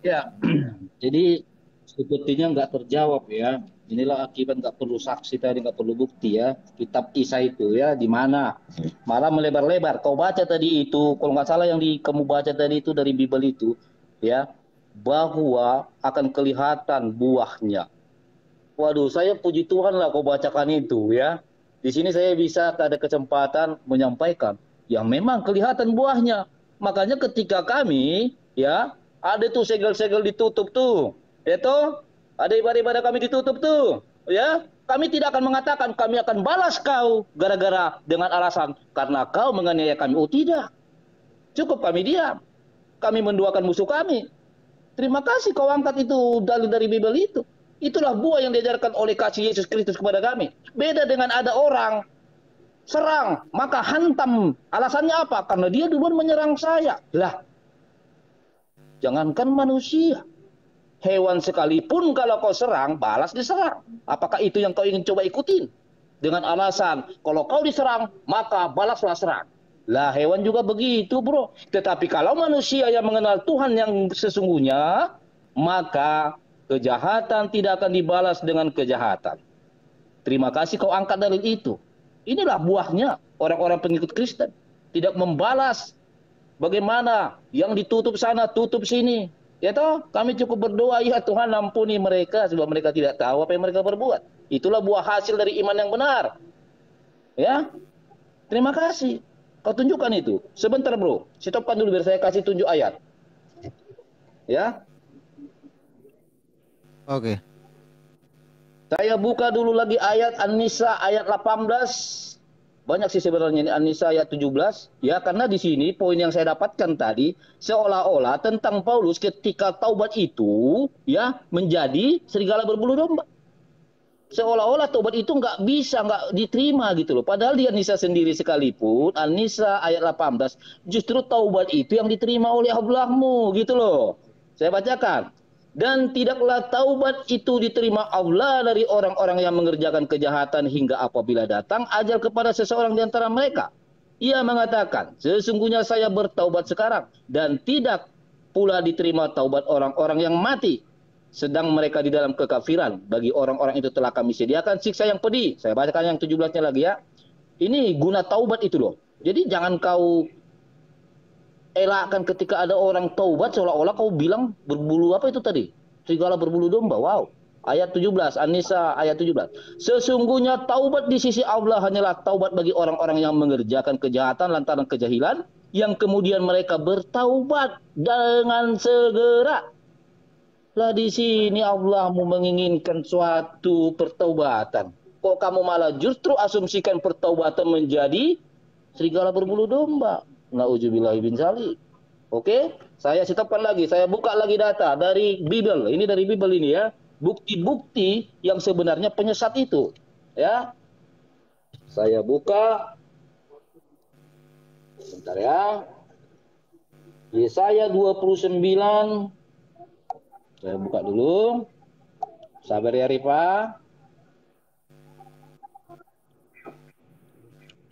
Ya, jadi sepertinya nggak terjawab ya. Inilah akibat nggak perlu saksi tadi, nggak perlu bukti ya. Kitab Isa itu ya, di mana malah melebar-lebar. Kau baca tadi itu, kalau nggak salah yang kamu baca tadi itu dari Bible itu, ya, bahwa akan kelihatan buahnya. Waduh, saya puji Tuhan lah kau bacakan itu ya. Di sini saya bisa ada kesempatan menyampaikan yang memang kelihatan buahnya. Makanya ketika kami ya ada tuh segel-segel ditutup tuh, itu ada ibadah-ibadah kami ditutup tuh, ya kami tidak akan mengatakan kami akan balas kau gara-gara dengan alasan karena kau menganiaya kami. Oh tidak, cukup kami diam, kami menduakan musuh kami. Terima kasih kau angkat itu dalil dari Bible itu. Itulah buah yang diajarkan oleh kasih Yesus Kristus kepada kami. Beda dengan ada orang serang, maka hantam. Alasannya apa? Karena dia duluan menyerang saya. Lah, jangankan manusia. Hewan sekalipun kalau kau serang, balas diserang. Apakah itu yang kau ingin coba ikutin? Dengan alasan, kalau kau diserang, maka balaslah serang. Lah, hewan juga begitu bro. Tetapi kalau manusia yang mengenal Tuhan yang sesungguhnya, maka kejahatan tidak akan dibalas dengan kejahatan. Terima kasih kau angkat dalil itu. Inilah buahnya orang-orang pengikut Kristen. Tidak membalas. Bagaimana yang ditutup sana, tutup sini. Ya toh, kami cukup berdoa, ya Tuhan ampuni mereka sebab mereka tidak tahu apa yang mereka berbuat. Itulah buah hasil dari iman yang benar. Ya, terima kasih. Kau tunjukkan itu. Sebentar bro, stopkan dulu biar saya kasih tunjuk ayat. Ya. Oke. Saya buka dulu lagi ayat An-Nisa ayat 18. Banyak sih sebenarnya ini An-Nisa ayat 17. Ya, karena di sini poin yang saya dapatkan tadi seolah-olah tentang Paulus ketika taubat itu ya menjadi serigala berbulu domba. seolah-olah taubat itu nggak bisa, nggak diterima gitu loh. Padahal di An-Nisa sendiri sekalipun, An-Nisa ayat 18, justru taubat itu yang diterima oleh Allahmu gitu loh. Saya bacakan. Dan tidaklah taubat itu diterima Allah dari orang-orang yang mengerjakan kejahatan hingga apabila datang ajal kepada seseorang di antara mereka. Ia mengatakan, sesungguhnya saya bertaubat sekarang, dan tidak pula diterima taubat orang-orang yang mati sedang mereka di dalam kekafiran. Bagi orang-orang itu telah kami sediakan siksa yang pedih. Saya bacakan yang 17-nya lagi ya. Ini guna taubat itu loh. Jadi jangan kau elakkan ketika ada orang taubat seolah-olah kau bilang berbulu apa itu tadi? Serigala berbulu domba. Wow. Ayat 17, An-Nisa ayat 17. Sesungguhnya taubat di sisi Allah hanyalah taubat bagi orang-orang yang mengerjakan kejahatan lantaran kejahilan, yang kemudian mereka bertaubat dengan segera. Lah di sini Allahmu menginginkan suatu pertaubatan. Kok kamu malah justru asumsikan pertaubatan menjadi serigala berbulu domba? Nauzubillahi bin dzalik. Oke, saya setapkan lagi, saya buka lagi data dari Bible. Ini dari Bible ini ya. Bukti-bukti yang sebenarnya penyesat itu. Ya. Saya buka. Sebentar ya. Yesaya 29. Saya buka dulu. Sabar ya Rifa.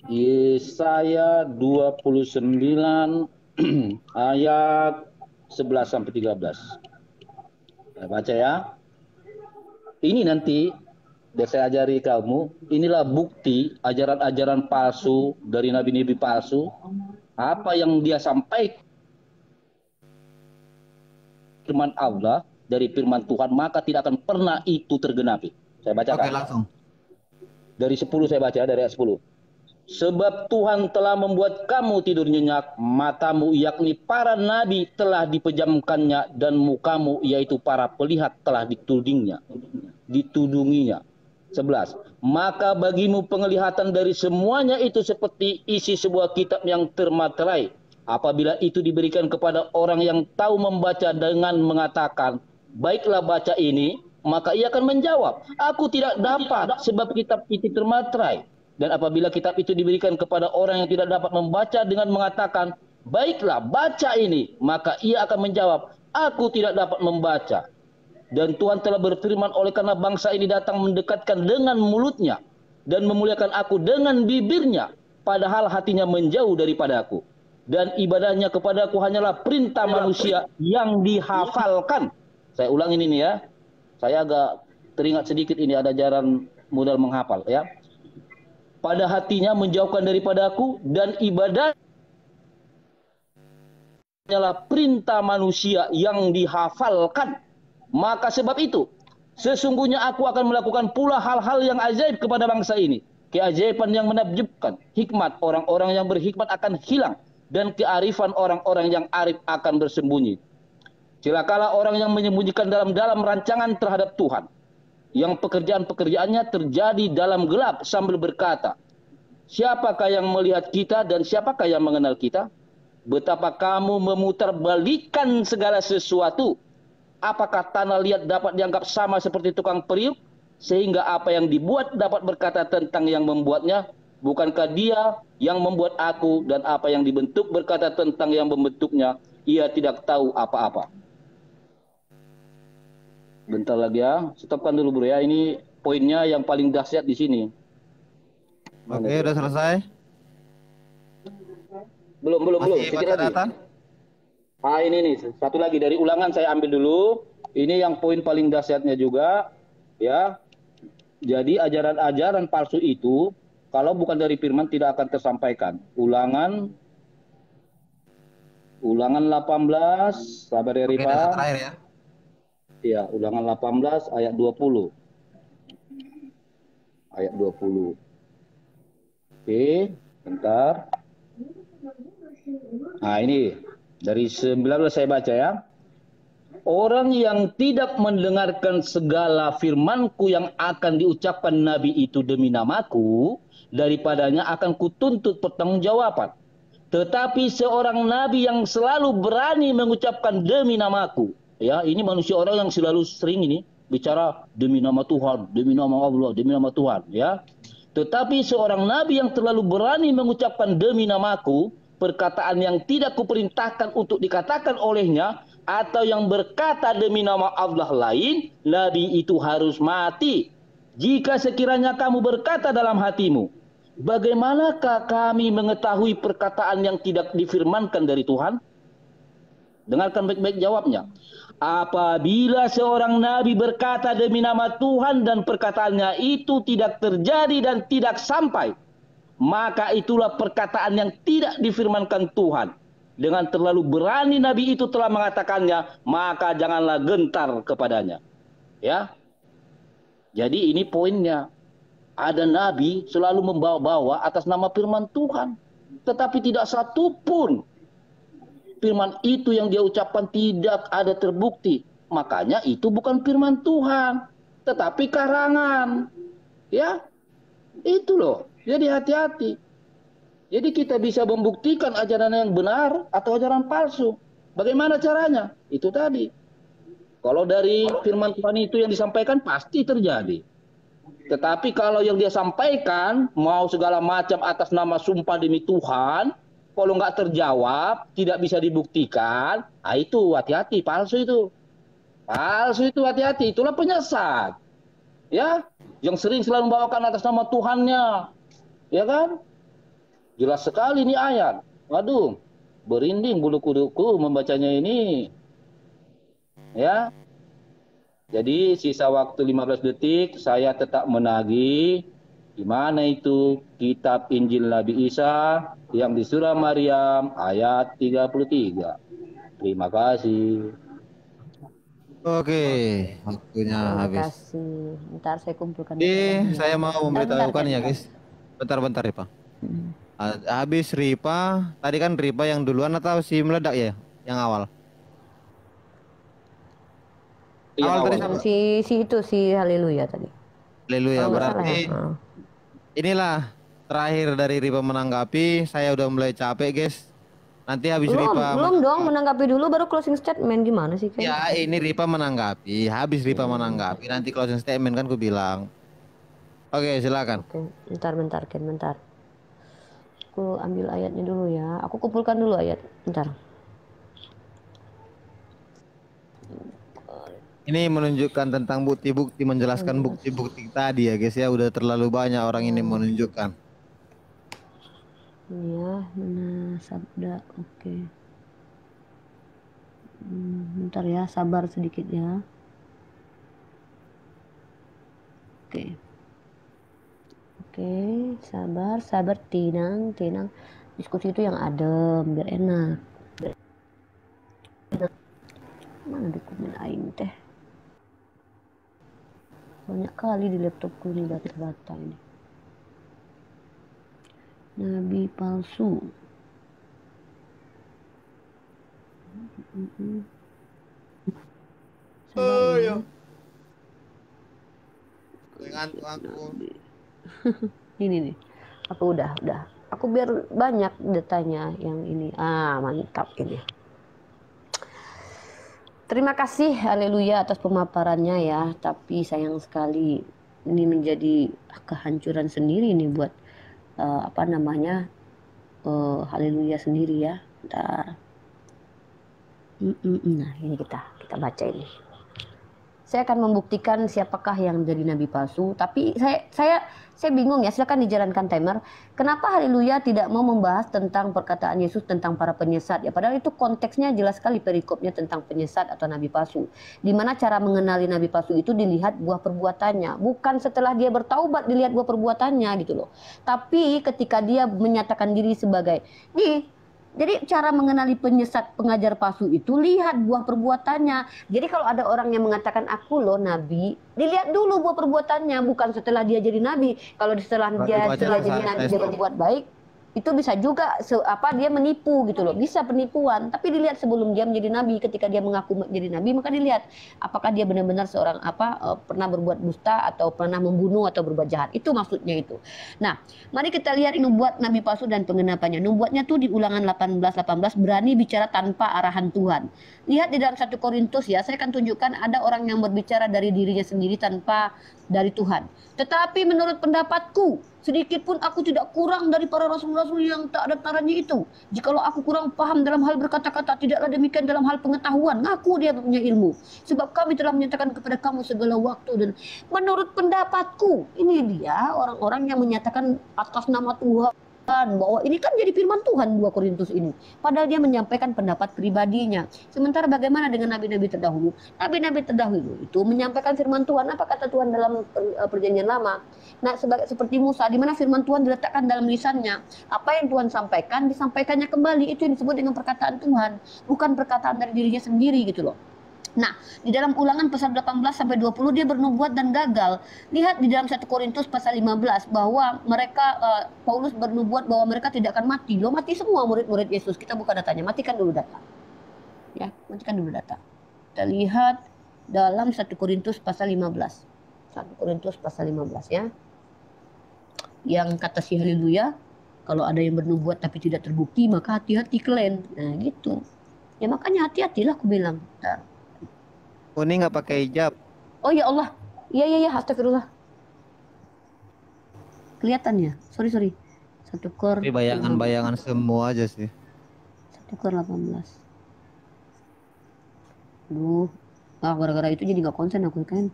Yesaya 29 ayat 11 sampai 13. Saya baca ya. Ini nanti saya ajari kamu, inilah bukti ajaran-ajaran palsu dari nabi-nabi palsu. Apa yang dia sampaikan firman Allah dari firman Tuhan, maka tidak akan pernah itu tergenapi. Saya bacakan. Oke, langsung. Dari 10 saya baca, dari ayat 10. Sebab Tuhan telah membuat kamu tidur nyenyak, matamu yakni para nabi telah dipejamkannya, dan mukamu yaitu para pelihat telah ditudunginya. 11. Maka bagimu penglihatan dari semuanya itu seperti isi sebuah kitab yang termaterai. Apabila itu diberikan kepada orang yang tahu membaca dengan mengatakan, baiklah baca ini, maka ia akan menjawab, aku tidak dapat sebab kitab itu termaterai. Dan apabila kitab itu diberikan kepada orang yang tidak dapat membaca dengan mengatakan, baiklah baca ini, maka ia akan menjawab, aku tidak dapat membaca. Dan Tuhan telah berfirman, oleh karena bangsa ini datang mendekatkan dengan mulutnya dan memuliakan aku dengan bibirnya, padahal hatinya menjauh daripada aku. Dan ibadahnya kepada aku hanyalah perintah manusia yang dihafalkan. Saya ulangi ini ya. Saya agak teringat sedikit ini, ada ajaran modal menghafal ya. Pada hatinya menjauhkan daripada aku, dan ibadah hanyalah perintah manusia yang dihafalkan. Maka sebab itu, sesungguhnya aku akan melakukan pula hal-hal yang ajaib kepada bangsa ini. Keajaiban yang menakjubkan. Hikmat orang-orang yang berhikmat akan hilang, dan kearifan orang-orang yang arif akan bersembunyi. Celakalah orang yang menyembunyikan dalam rancangan terhadap Tuhan, yang pekerjaan-pekerjaannya terjadi dalam gelap sambil berkata, siapakah yang melihat kita dan siapakah yang mengenal kita? Betapa kamu memutarbalikkan segala sesuatu. Apakah tanah liat dapat dianggap sama seperti tukang periuk? Sehingga apa yang dibuat dapat berkata tentang yang membuatnya, bukankah dia yang membuat aku, dan apa yang dibentuk berkata tentang yang membentuknya, ia tidak tahu apa-apa. Bentar lagi ya, stopkan dulu bro ya, ini poinnya yang paling dahsyat di sini. Oke, udah selesai? Belum, sedikit lagi. Ini nih, satu lagi dari Ulangan saya ambil dulu. Ini yang poin paling dahsyatnya juga, ya. Jadi ajaran-ajaran palsu itu kalau bukan dari firman tidak akan tersampaikan. Ulangan 18, sabar ya Rifa. Oke, terakhir ya. Ya, Ulangan 18 ayat 20. Ayat 20. Oke, bentar. Nah, ini dari 19 saya baca ya. Orang yang tidak mendengarkan segala firmanku yang akan diucapkan Nabi itu demi namaku, daripadanya akan kutuntut pertanggungjawaban. Tetapi seorang Nabi yang selalu berani mengucapkan demi namaku, ya ini manusia orang yang selalu sering ini, bicara demi nama Tuhan, demi nama Allah, demi nama Tuhan, ya. Tetapi seorang nabi yang terlalu berani mengucapkan demi namaku, perkataan yang tidak kuperintahkan untuk dikatakan olehnya, atau yang berkata demi nama Allah lain, nabi itu harus mati. Jika sekiranya kamu berkata dalam hatimu, bagaimanakah kami mengetahui perkataan yang tidak difirmankan dari Tuhan? Dengarkan baik-baik jawabnya. Apabila seorang nabi berkata demi nama Tuhan dan perkataannya itu tidak terjadi dan tidak sampai, maka itulah perkataan yang tidak difirmankan Tuhan. Dengan terlalu berani nabi itu telah mengatakannya, maka janganlah gentar kepadanya. Ya. Jadi ini poinnya. Ada nabi selalu membawa-bawa atas nama firman Tuhan, tetapi tidak satu pun firman itu yang dia ucapkan tidak ada terbukti. Makanya itu bukan firman Tuhan, tetapi karangan. Ya, itu loh. Jadi hati-hati. Jadi kita bisa membuktikan ajaran yang benar atau ajaran palsu. Bagaimana caranya? Itu tadi. Kalau dari firman Tuhan itu yang disampaikan pasti terjadi. Tetapi kalau yang dia sampaikan mau segala macam atas nama sumpah demi Tuhan, kalau nggak terjawab, tidak bisa dibuktikan, nah itu hati-hati, palsu itu. Palsu itu hati-hati, itulah penyesat. Ya, yang sering selalu membawakan atas nama Tuhannya. Ya kan? Jelas sekali ini ayat. Waduh, berinding bulu kuduku membacanya ini. Ya. Jadi sisa waktu 15 detik, saya tetap menagih. Di mana itu kitab Injil Nabi Isa yang di surah Maryam ayat 33. Terima kasih. Oke, waktunya Terima habis. kasih. Ntar saya kumpulkan. Saya mau memberitahukan ya guys. Bentar Ripa. Habis Ripa, tadi kan Ripa yang duluan atau si meledak ya? Yang awal. Awal Tadi awal. Si Haleluya tadi. Haleluya, Kalau nggak berarti salah, inilah terakhir dari Ripa menanggapi. Saya udah mulai capek guys. Nanti habis Ripa belum dong, menanggapi dulu baru closing statement. Gimana sih kayak? ya ini Ripa menanggapi. Habis Ripa menanggapi, nanti closing statement kan ku bilang. Oke, silakan. Oke, bentar Ken, bentar. Aku ambil ayatnya dulu ya. Aku kumpulkan dulu ayat. Bentar. Ini menunjukkan tentang bukti-bukti, menjelaskan bukti-bukti tadi ya guys ya. Udah terlalu banyak orang ini menunjukkan. Ini ya, mana sabda. Oke. Bentar ya, sabar sedikit ya. Oke. Oke, sabar, tenang. Diskusi itu yang adem, biar enak. Mana dokumen aing teh? Banyak kali di laptopku ini data-data ini. Nabi palsu. Oh ya. Ngantuk aku. Ini nih. Aku udah. Aku biar banyak datanya yang ini. Mantap ini. Terima kasih Haleluya atas pemaparannya ya. Tapi sayang sekali ini menjadi kehancuran sendiri nih buat Haleluya sendiri ya. Bentar. Nah ini kita baca ini. Saya akan membuktikan siapakah yang jadi nabi palsu. Tapi saya bingung ya. Silakan dijalankan timer. Kenapa Haleluya tidak mau membahas tentang perkataan Yesus tentang para penyesat ya? Padahal itu konteksnya jelas sekali perikopnya tentang penyesat atau nabi palsu. Dimana cara mengenali nabi palsu itu dilihat buah perbuatannya. Bukan setelah dia bertaubat dilihat buah perbuatannya gitu loh. Tapi ketika dia menyatakan diri sebagai jadi cara mengenali penyesat pengajar palsu itu lihat buah perbuatannya. Jadi kalau ada orang yang mengatakan aku loh nabi, dilihat dulu buah perbuatannya, bukan setelah dia jadi nabi. Kalau setelah dia jadi nabi dia berbuat baik, itu bisa juga dia menipu gitu loh, bisa penipuan. Tapi dilihat sebelum dia menjadi nabi, ketika dia mengaku menjadi nabi, maka dilihat apakah dia benar-benar seorang pernah berbuat dusta atau pernah membunuh atau berbuat jahat. Itu maksudnya itu. Nah, mari kita lihat nubuat nabi palsu dan pengenapannya. Nubuatnya tuh di Ulangan 18:18, berani bicara tanpa arahan Tuhan. Lihat di dalam 1 Korintus ya, saya akan tunjukkan ada orang yang berbicara dari dirinya sendiri tanpa dari Tuhan. Tetapi menurut pendapatku, sedikit pun aku tidak kurang dari para rasul-rasul yang tak ada taranya itu. Jikalau aku kurang paham dalam hal berkata-kata, tidaklah demikian dalam hal pengetahuan. Ngaku dia punya ilmu. Sebab kami telah menyatakan kepada kamu segala waktu. Dan menurut pendapatku, ini dia orang-orang yang menyatakan atas nama Tuhan bahwa ini kan jadi firman Tuhan 2 Korintus ini. Padahal dia menyampaikan pendapat pribadinya. Sementara bagaimana dengan nabi-nabi terdahulu? Nabi-nabi terdahulu itu menyampaikan firman Tuhan. Apa kata Tuhan dalam perjanjian lama? Nah, seperti Musa, di mana firman Tuhan diletakkan dalam lisannya. Apa yang Tuhan sampaikan, disampaikannya kembali. Itu yang disebut dengan perkataan Tuhan. Bukan perkataan dari dirinya sendiri gitu loh. Nah, di dalam Ulangan pasal 18-20 dia bernubuat dan gagal. Lihat di dalam 1 Korintus pasal 15 bahwa mereka Paulus bernubuat bahwa mereka tidak akan mati. Loh, mati semua murid-murid Yesus. Kita buka datanya. Matikan dulu data. Ya, matikan dulu data. Kita lihat dalam 1 Korintus pasal 15. 1 Korintus pasal 15 ya. Yang kata si haleluya, kalau ada yang bernubuat tapi tidak terbukti, maka hati-hati kalian. Nah, gitu. Ya makanya hati-hatilah aku bilang. Nah. Ini nggak pakai hijab. Oh ya Allah, iya, astagfirullah. Kelihatan ya, sorry. 1 Kor. Tapi bayangan-bayangan semua aja sih. 1 Kor 18. Aduh, gara-gara itu jadi nggak konsen aku kan.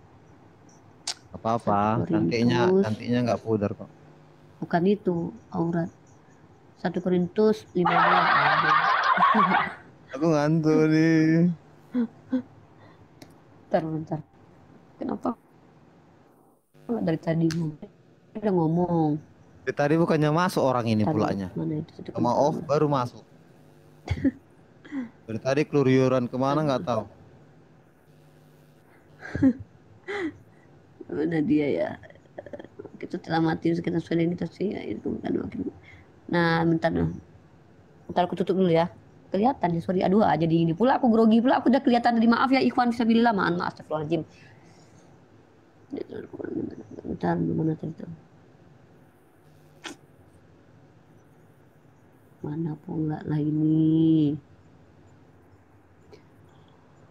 Apa-apa, cantiknya nggak pudar kok. Bukan itu, aurat. 1 Korintus 15. Aku ngantuk nih. Bentar. Kenapa? Dari tadi udah ngomong. Dari tadi bukannya masuk orang ini pulanya. Mana itu? Sama off baru masuk. Dari tadi keluyuran kemana nggak tahu. Mana dia ya? Kita telah mati sekitar sudah kita sih ya, itu kan makin. Nah, bentar aku tutup dulu ya. Kelihatan ya, sorry, aduh aja di ini pula aku grogi pula, aku udah kelihatan tadi. Maaf ya ikhwan fisabilillah, maaf, astagfirullahaladzim. Bentar, mana tadi tuh? Mana pula lah ini?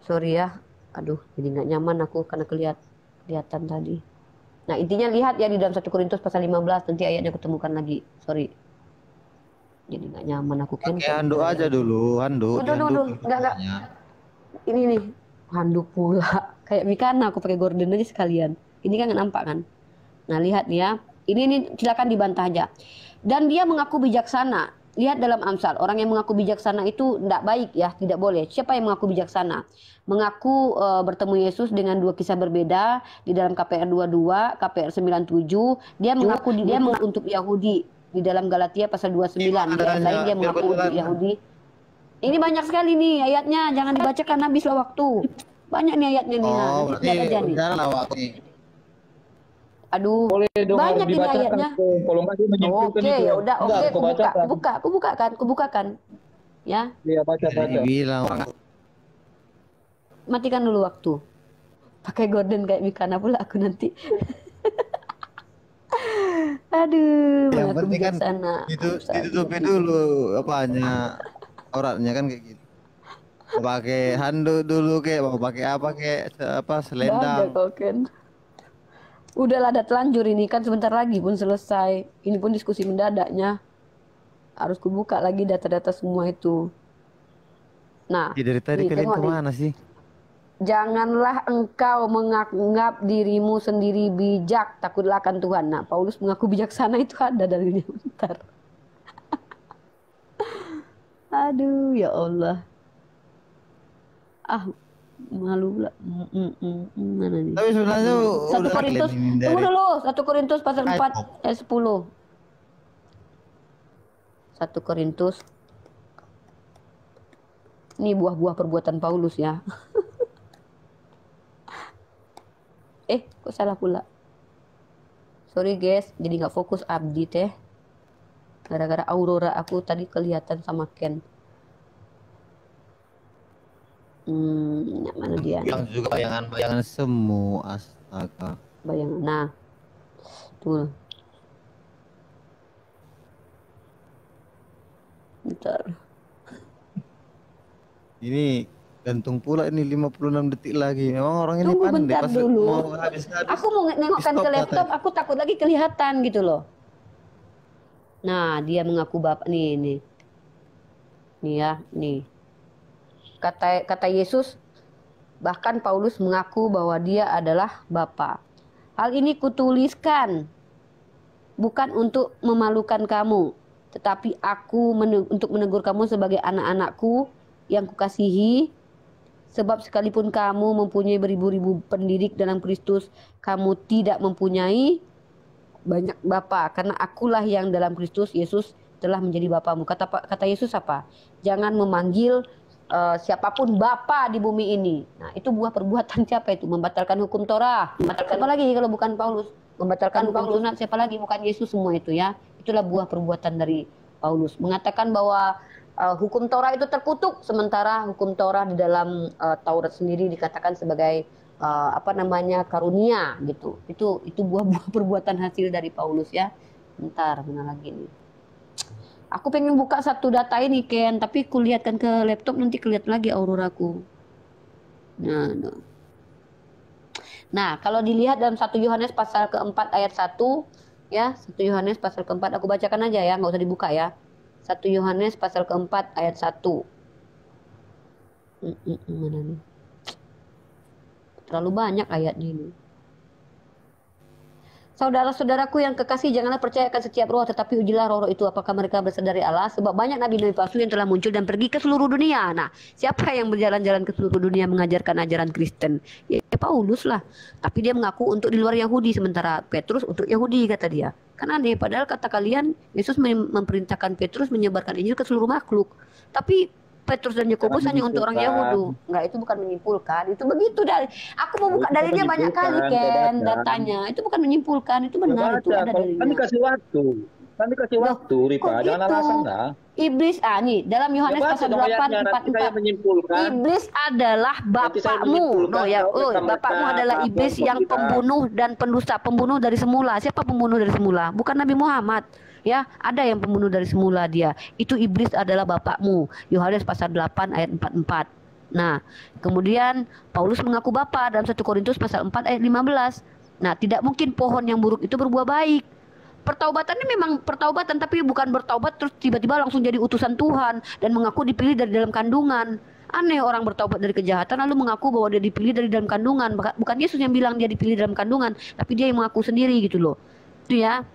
Sorry ya, aduh jadi nggak nyaman aku karena kelihatan tadi. Nah intinya lihat ya di dalam 1 Korintus pasal 15, nanti ayatnya aku temukan lagi, sorry. Jadi nggak nyaman aku kan. Pakai handuk aja dulu, handuk. Enggak. Ini nih, handuk pula. Kayak Mikana aku pakai gorden aja sekalian. Ini kan nggak nampak kan. Nah lihat nih ya, ini silakan dibantah aja. Dan dia mengaku bijaksana. Lihat dalam Amsal, orang yang mengaku bijaksana itu tidak baik ya, tidak boleh. Siapa yang mengaku bijaksana? Mengaku bertemu Yesus dengan 2 kisah berbeda di dalam KPR 22, KPR 97. Dia mengaku untuk Yahudi. Di dalam Galatia pasal 29 di ayat lain dia mengaku untuk Yahudi. Ini banyak sekali nih ayatnya, jangan dibacakan habislah waktu. Banyak nih ayatnya nih. Oh, berarti aduh, boleh dong, banyak ini ayatnya. Oke, ya udah, aku bukakan. Ya. Iya, baca. Bilang matikan dulu waktu. Pakai gorden kayak Mikana pula aku nanti. Aduh, yang penting kan itu ditutupi dulu apanya, auratnya kan kayak gitu. Pakai handuk dulu kayak mau pakai apa selendang. Udahlah, ada telanjur ini kan, sebentar lagi pun selesai. Ini pun diskusi mendadaknya. Harus kubuka lagi data-data semua itu. Nah, dari tadi kalian kemana sih? Janganlah engkau menganggap dirimu sendiri bijak, takutlah akan Tuhan. Nah, Paulus mengaku bijaksana itu ada dari dia. Bentar. Aduh, ya Allah. Malu pula. Mana nih? Tapi sebenarnya 1 Korintus. Tunggu dulu, 1 Korintus pasal 4 ayat 10. 1 Korintus. Ini buah-buah perbuatan Paulus ya. Kok salah pula. Sorry guys, jadi nggak fokus abdi teh. Gara-gara aurora aku tadi kelihatan sama Ken. Yang mana dia? Yang juga bayangan semu, astaga. Bayangan. Nah, tuh. Bentar. Ini gantung pula ini 56 detik lagi. Memang orang ini Tunggu pandai. bentar Pas dulu. mau habis-habis. Aku mau nengokkan Stop ke laptop, button. aku takut lagi kelihatan gitu loh. Nah, dia mengaku bapak nih, nih. Nih ya, nih. Kata Yesus, bahkan Paulus mengaku bahwa dia adalah Bapa. Hal ini kutuliskan bukan untuk memalukan kamu, tetapi aku untuk menegur kamu sebagai anak-anakku yang kukasihi. Sebab sekalipun kamu mempunyai beribu-ribu pendidik dalam Kristus, kamu tidak mempunyai banyak bapa, karena akulah yang dalam Kristus Yesus telah menjadi bapamu. Kata Yesus apa? Jangan memanggil siapapun bapa di bumi ini. Nah, itu buah perbuatan siapa itu? Membatalkan hukum Torah. Membatalkan apa lagi kalau bukan Paulus? Membatalkan hukum sunat siapa lagi? Bukan Yesus semua itu ya. Itulah buah perbuatan dari Paulus. Mengatakan bahwa hukum Torah itu terkutuk, sementara hukum Torah di dalam Taurat sendiri dikatakan sebagai karunia gitu. Itu buah-buah perbuatan hasil dari Paulus ya. Bentar, mana lagi nih? Aku pengen buka satu data ini Ken, tapi kulihatkan ke laptop nanti kelihatan lagi auroraku. Nah, kalau dilihat dalam 1 Yohanes pasal keempat ayat 1 ya, 1 Yohanes pasal keempat, aku bacakan aja ya, nggak usah dibuka ya. 1 Yohanes pasal keempat ayat 1. Mana nih? Terlalu banyak ayatnya ini. Saudara-saudaraku yang kekasih, janganlah percaya akan setiap roh, tetapi ujilah roh-roh itu apakah mereka berasal dari Allah, sebab banyak nabi-nabi palsu yang telah muncul dan pergi ke seluruh dunia. Nah, siapa yang berjalan-jalan ke seluruh dunia mengajarkan ajaran Kristen? Ya Paulus lah. Tapi dia mengaku untuk di luar Yahudi, sementara Petrus untuk Yahudi, kata dia. Kan aneh, padahal kata kalian Yesus memerintahkan Petrus menyebarkan Injil ke seluruh makhluk. Tapi Petrus dan Yakobus hanya untuk orang Yahudi. Enggak, itu bukan menyimpulkan. Itu begitu dari. Aku mau buka dalilnya banyak kali Ken, datanya. Itu bukan menyimpulkan, itu benar itu ada dalilnya. Kan dikasih waktu. Kan dikasih waktu, Ripa. Jangan alasan dah. Iblis nih dalam Yohanes pasal 8:44. Iblis adalah bapakmu. Bapakmu adalah iblis yang pembunuh dan pendusta, pembunuh dari semula. Siapa pembunuh dari semula? Bukan Nabi Muhammad. Ya, ada yang pembunuh dari semula dia. Itu iblis adalah bapakmu. Yohanes pasal 8 ayat 44. Nah, kemudian Paulus mengaku bapa dalam 1 Korintus pasal 4 ayat 15. Nah, tidak mungkin pohon yang buruk itu berbuah baik. Pertaubatannya memang pertaubatan, tapi bukan bertaubat terus tiba-tiba langsung jadi utusan Tuhan dan mengaku dipilih dari dalam kandungan. Aneh orang bertaubat dari kejahatan lalu mengaku bahwa dia dipilih dari dalam kandungan. Bukan Yesus yang bilang dia dipilih dalam kandungan, tapi dia yang mengaku sendiri gitu loh. Itu ya.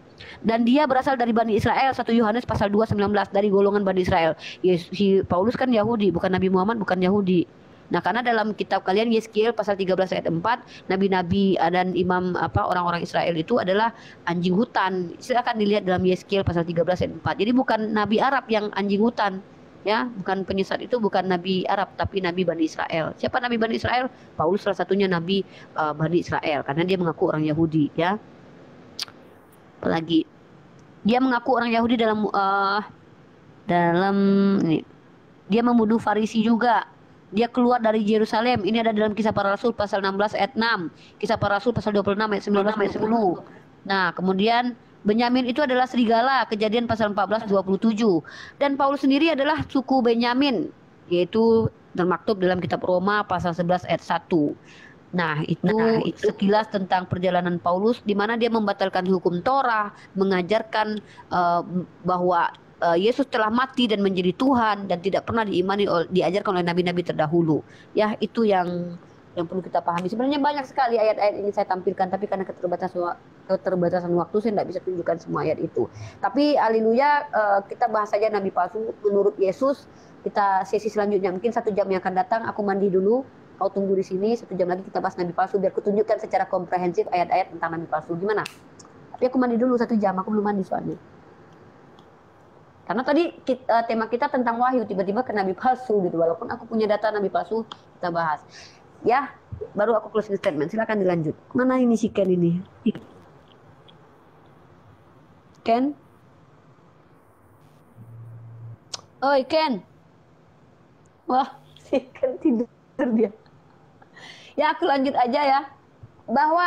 Dan dia berasal dari Bani Israel, 1 Yohanes pasal 2:19, dari golongan Bani Israel. Si Paulus kan Yahudi, bukan Nabi Muhammad, bukan Yahudi. Nah, karena dalam kitab kalian Yeskiel pasal 13 ayat 4, nabi-nabi dan imam orang-orang Israel itu adalah anjing hutan. Silakan dilihat dalam Yeskiel pasal 13 ayat 4. Jadi bukan nabi Arab yang anjing hutan. Ya, bukan penyesat itu bukan nabi Arab tapi nabi Bani Israel. Siapa nabi Bani Israel? Paulus salah satunya nabi Bani Israel karena dia mengaku orang Yahudi ya. Apalagi dia mengaku orang Yahudi dalam ini. Dia membunuh Farisi juga. Dia keluar dari Yerusalem. Ini ada dalam Kisah Para Rasul pasal 16 ayat 6. Kisah Para Rasul pasal 26 ayat 19 ayat 10. Nah, kemudian Benyamin itu adalah serigala, Kejadian pasal 14:27. Dan Paulus sendiri adalah suku Benyamin, yaitu termaktub dalam kitab Roma pasal 11 ayat 1. Nah, itu sekilas tentang perjalanan Paulus di mana dia membatalkan hukum Torah, mengajarkan bahwa Yesus telah mati dan menjadi Tuhan dan tidak pernah diajarkan oleh nabi-nabi terdahulu. Ya, itu yang perlu kita pahami. Sebenarnya banyak sekali ayat-ayat ini saya tampilkan, tapi karena keterbatasan waktu saya tidak bisa tunjukkan semua ayat itu. Tapi haleluya, kita bahas saja nabi palsu menurut Yesus. Kita sesi selanjutnya mungkin 1 jam yang akan datang. Aku mandi dulu. Kau tunggu di sini 1 jam lagi kita bahas nabi palsu biar kutunjukkan secara komprehensif ayat-ayat tentang nabi palsu. Gimana? Tapi aku mandi dulu 1 jam, aku belum mandi soalnya. Karena tadi tema kita tentang wahyu, tiba-tiba ke nabi palsu gitu. Walaupun aku punya data nabi palsu, kita bahas. Ya, baru aku closing statement. Silakan dilanjut. Mana ini si Ken ini? Ken? Oi Ken. Wah, si Ken tidur dia. Ya aku lanjut aja ya. Bahwa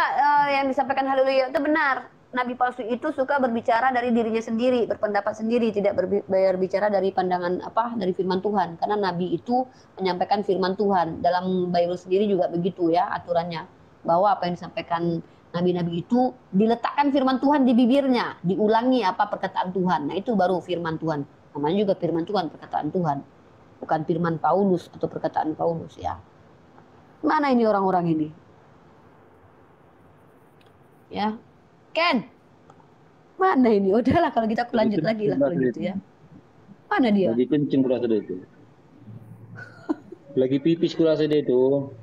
yang disampaikan Haleluya itu benar. Nabi palsu itu suka berbicara dari dirinya sendiri, berpendapat sendiri, tidak berbicara dari pandangan dari firman Tuhan. Karena Nabi itu menyampaikan firman Tuhan. Dalam Bible sendiri juga begitu ya aturannya. Bahwa apa yang disampaikan Nabi-Nabi itu diletakkan firman Tuhan di bibirnya, diulangi perkataan Tuhan. Nah itu baru firman Tuhan. Namanya juga firman Tuhan, perkataan Tuhan. Bukan firman Paulus atau perkataan Paulus ya. Mana ini orang-orang ini? Ya. Ken, mana ini? Udahlah kalau kita lanjut lagi lah kalau gitu ya. Mana dia? Lagi kencing kurasa dia itu. Lagi pipis kurasa dia itu.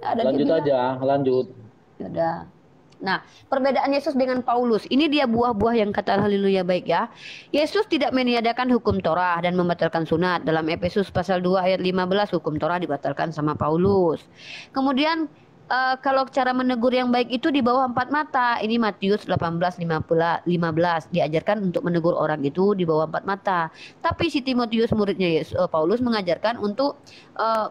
Lanjut aja, lanjut. Yaudah. Nah, perbedaan Yesus dengan Paulus. Ini dia buah-buah yang kata Haleluya baik ya. Yesus tidak meniadakan hukum Torah dan membatalkan sunat. Dalam Efesus pasal 2 ayat 15 hukum Torah dibatalkan sama Paulus. Kemudian kalau cara menegur yang baik itu di bawah 4 mata. Ini Matius 18:15 diajarkan untuk menegur orang itu di bawah 4 mata. Tapi si Timotius muridnya Paulus mengajarkan untuk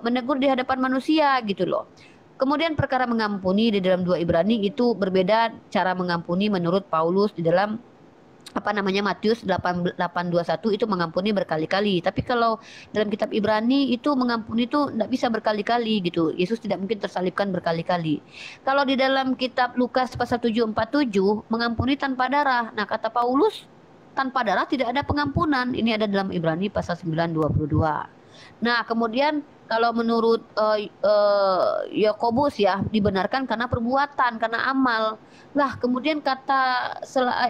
menegur di hadapan manusia gitu loh. Kemudian perkara mengampuni di dalam 2 Ibrani itu berbeda cara mengampuni menurut Paulus di dalam Matius 8:21 itu mengampuni berkali-kali. Tapi kalau dalam kitab Ibrani itu mengampuni itu tidak bisa berkali-kali gitu. Yesus tidak mungkin tersalibkan berkali-kali. Kalau di dalam kitab Lukas pasal 7:47 mengampuni tanpa darah. Nah kata Paulus tanpa darah tidak ada pengampunan. Ini ada dalam Ibrani pasal 9:22. Nah kemudian kalau menurut Yakobus ya dibenarkan karena perbuatan, karena amal. Lah kemudian kata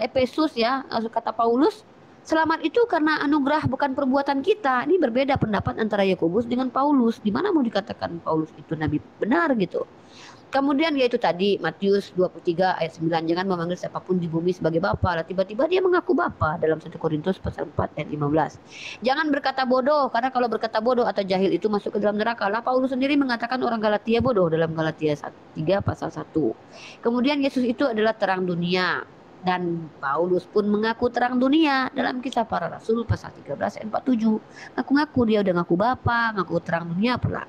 Efesus ya, kata Paulus, selamat itu karena anugerah bukan perbuatan kita. Ini berbeda pendapat antara Yakobus dengan Paulus. Di mana mau dikatakan Paulus itu nabi benar gitu. Kemudian yaitu tadi Matius 23 ayat 9, jangan memanggil siapapun di bumi sebagai bapa. Lah tiba-tiba dia mengaku bapa dalam 1 Korintus pasal 4 ayat 15. Jangan berkata bodoh, karena kalau berkata bodoh atau jahil itu masuk ke dalam neraka. Lah Paulus sendiri mengatakan orang Galatia bodoh dalam Galatia 3 pasal 1. Kemudian Yesus itu adalah terang dunia. Dan Paulus pun mengaku terang dunia dalam Kisah Para Rasul pasal 13 ayat 47. Ngaku-ngaku dia udah ngaku bapa, ngaku terang dunia pula.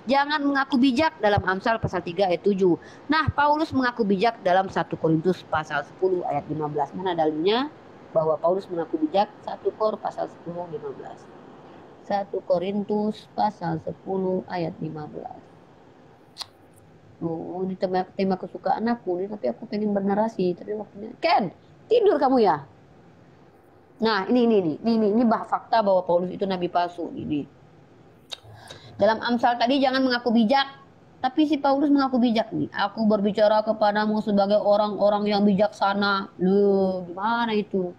Jangan mengaku bijak dalam Amsal pasal 3 ayat 7. Nah, Paulus mengaku bijak dalam 1 Korintus pasal 10 ayat 15. Mana dalilnya bahwa Paulus mengaku bijak? 1 Kor pasal 10 15. 1 Korintus pasal 10 ayat 15. Oh, ini tema kesukaan aku nih, tapi aku pengen bernarasi. Tapi waktunya Ken, tidur kamu ya? Nah, ini fakta bahwa Paulus itu nabi palsu. Ini dalam Amsal tadi jangan mengaku bijak, tapi si Paulus mengaku bijak nih. Aku berbicara kepadamu sebagai orang-orang yang bijaksana. Loh, gimana itu?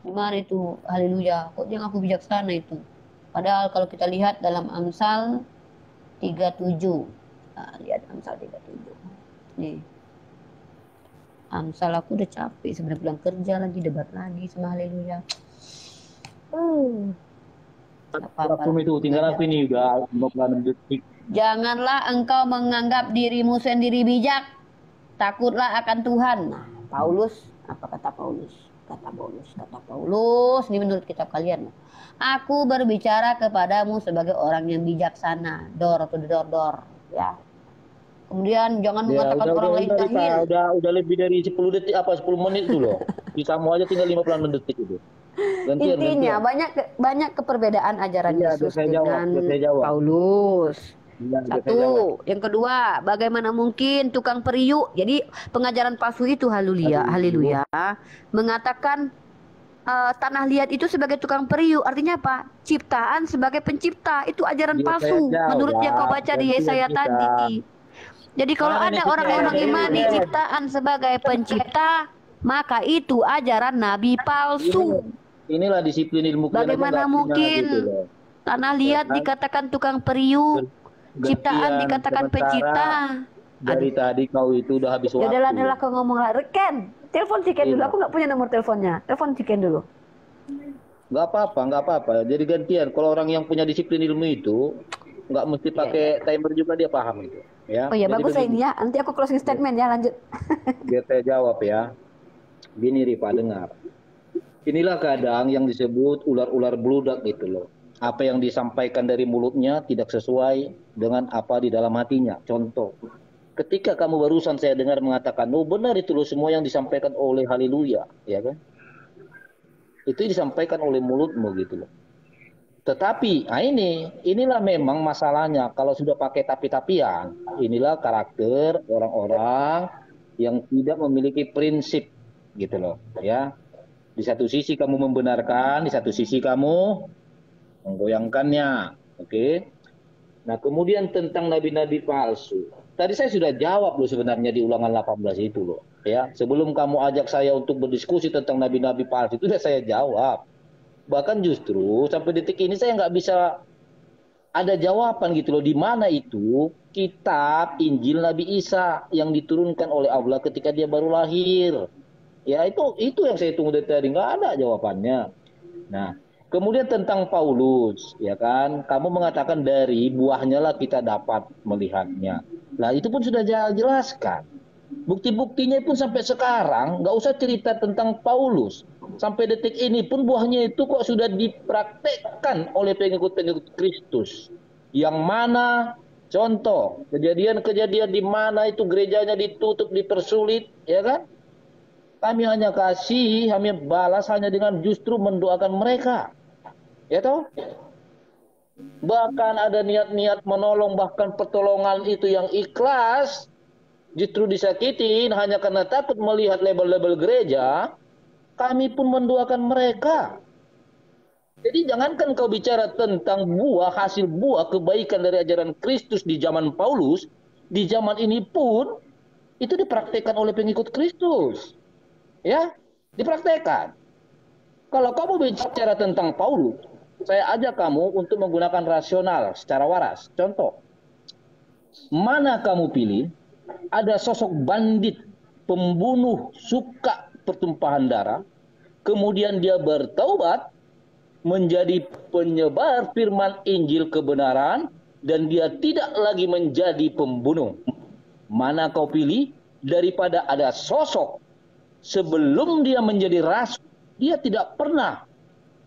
Gimana itu? Haleluya. Kok dia ngaku bijaksana itu? Padahal kalau kita lihat dalam Amsal 37. Nah, lihat Amsal 37. Nih. Amsal aku udah capek sebenarnya, pulang kerja lagi debat lagi sama Haleluya. Aku itu tinggal aku ini udah 56 detik. Janganlah engkau menganggap dirimu sendiri bijak. Takutlah akan Tuhan. Nah, Paulus, apa kata Paulus? Kata Paulus, ini menurut kitab kalian. Aku berbicara kepadamu sebagai orang yang bijaksana. Dor ya. Kemudian jangan mengatakan orang lain jahil. Udah lebih dari 10 detik 10 menit itu loh. Bisa mau aja tinggal 56 detik itu. Intinya banyak keperbedaan ajaran Yesus dengan Paulus. Satu, yang kedua, bagaimana mungkin tukang periuk? Jadi pengajaran palsu itu haleluya, mengatakan tanah liat itu sebagai tukang periuk. Artinya apa? Ciptaan sebagai pencipta. Itu ajaran palsu menurut yang kau baca di Yesaya tadi. Jadi kalau ada orang-orang imani ciptaan sebagai pencipta, maka itu ajaran nabi palsu. Inilah disiplin ilmu. Bagaimana mungkin gitu tanah liat dikatakan tukang periuk, ciptaan dikatakan pencipta? Dari tadi kau itu udah habis waktu. Adalah kau ngomong lah. Ken, telepon Ciken dulu. Aku nggak punya nomor teleponnya. Telepon Ciken dulu. Nggak apa-apa. Jadi gantian. Kalau orang yang punya disiplin ilmu itu nggak mesti pakai timer juga, dia paham itu. Ya. Oh ya, bagus saya ini ya. Nanti aku closing statement ya, lanjut. Biar saya jawab ya. Gini Rifa, dengar. Inilah kadang yang disebut ular-ular beludak gitu loh. apa yang disampaikan dari mulutnya tidak sesuai dengan apa di dalam hatinya. Contoh, ketika kamu barusan saya dengar mengatakan, oh benar itu loh semua yang disampaikan oleh haleluya, ya kan? Itu disampaikan oleh mulutmu gitu loh. Tetapi, inilah memang masalahnya. Kalau sudah pakai tapi-tapian, inilah karakter orang-orang yang tidak memiliki prinsip, gitu loh. Ya, di satu sisi kamu membenarkan, di satu sisi kamu menggoyangkannya, oke? Nah, kemudian tentang nabi-nabi palsu. Tadi saya sudah jawab loh sebenarnya di ulangan 18 itu loh. Ya, sebelum kamu ajak saya untuk berdiskusi tentang nabi-nabi palsu itu sudah saya jawab. Bahkan justru sampai detik ini saya nggak bisa ada jawaban gitu loh, di mana itu kitab Injil Nabi Isa yang diturunkan oleh Allah ketika dia baru lahir. Ya itu yang saya tunggu dari tadi, nggak ada jawabannya. Nah, kemudian tentang Paulus, ya kan, kamu mengatakan dari buahnya lah kita dapat melihatnya. Nah, itu pun sudah jelaskan. Bukti-buktinya pun sampai sekarang nggak usah cerita tentang Paulus. Sampai detik ini pun buahnya itu kok sudah dipraktekkan oleh pengikut-pengikut Kristus. Yang mana contoh kejadian-kejadian di mana itu gerejanya ditutup, dipersulit, ya kan? Kami hanya kasih, kami balas hanya dengan justru mendoakan mereka. Ya toh? Bahkan ada niat-niat menolong, bahkan pertolongan itu yang ikhlas justru disakitin hanya karena takut melihat label-label gereja, kami pun mendoakan mereka. Jadi jangankan kau bicara tentang buah, hasil buah kebaikan dari ajaran Kristus di zaman Paulus, di zaman ini pun itu dipraktekkan oleh pengikut Kristus. Ya, dipraktekkan. Kalau kamu bicara tentang Paulus, saya ajak kamu untuk menggunakan rasional secara waras. Contoh, mana kamu pilih? Ada sosok bandit, pembunuh, suka pertumpahan darah, kemudian dia bertaubat, menjadi penyebar firman Injil kebenaran, dan dia tidak lagi menjadi pembunuh. Mana kau pilih? Daripada ada sosok sebelum dia menjadi rasul, dia tidak pernah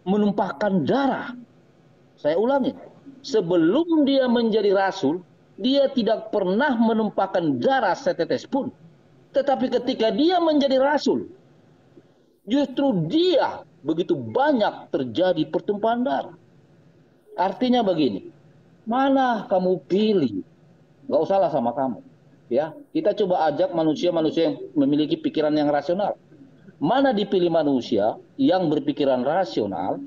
menumpahkan darah. Saya ulangi, sebelum dia menjadi rasul, dia tidak pernah menumpahkan darah setetes pun. Tetapi ketika dia menjadi rasul, justru dia begitu banyak terjadi pertumpahan darah. Artinya begini, mana kamu pilih? Gak usahlah sama kamu. Ya, kita coba ajak manusia-manusia yang memiliki pikiran yang rasional. Mana dipilih manusia yang berpikiran rasional,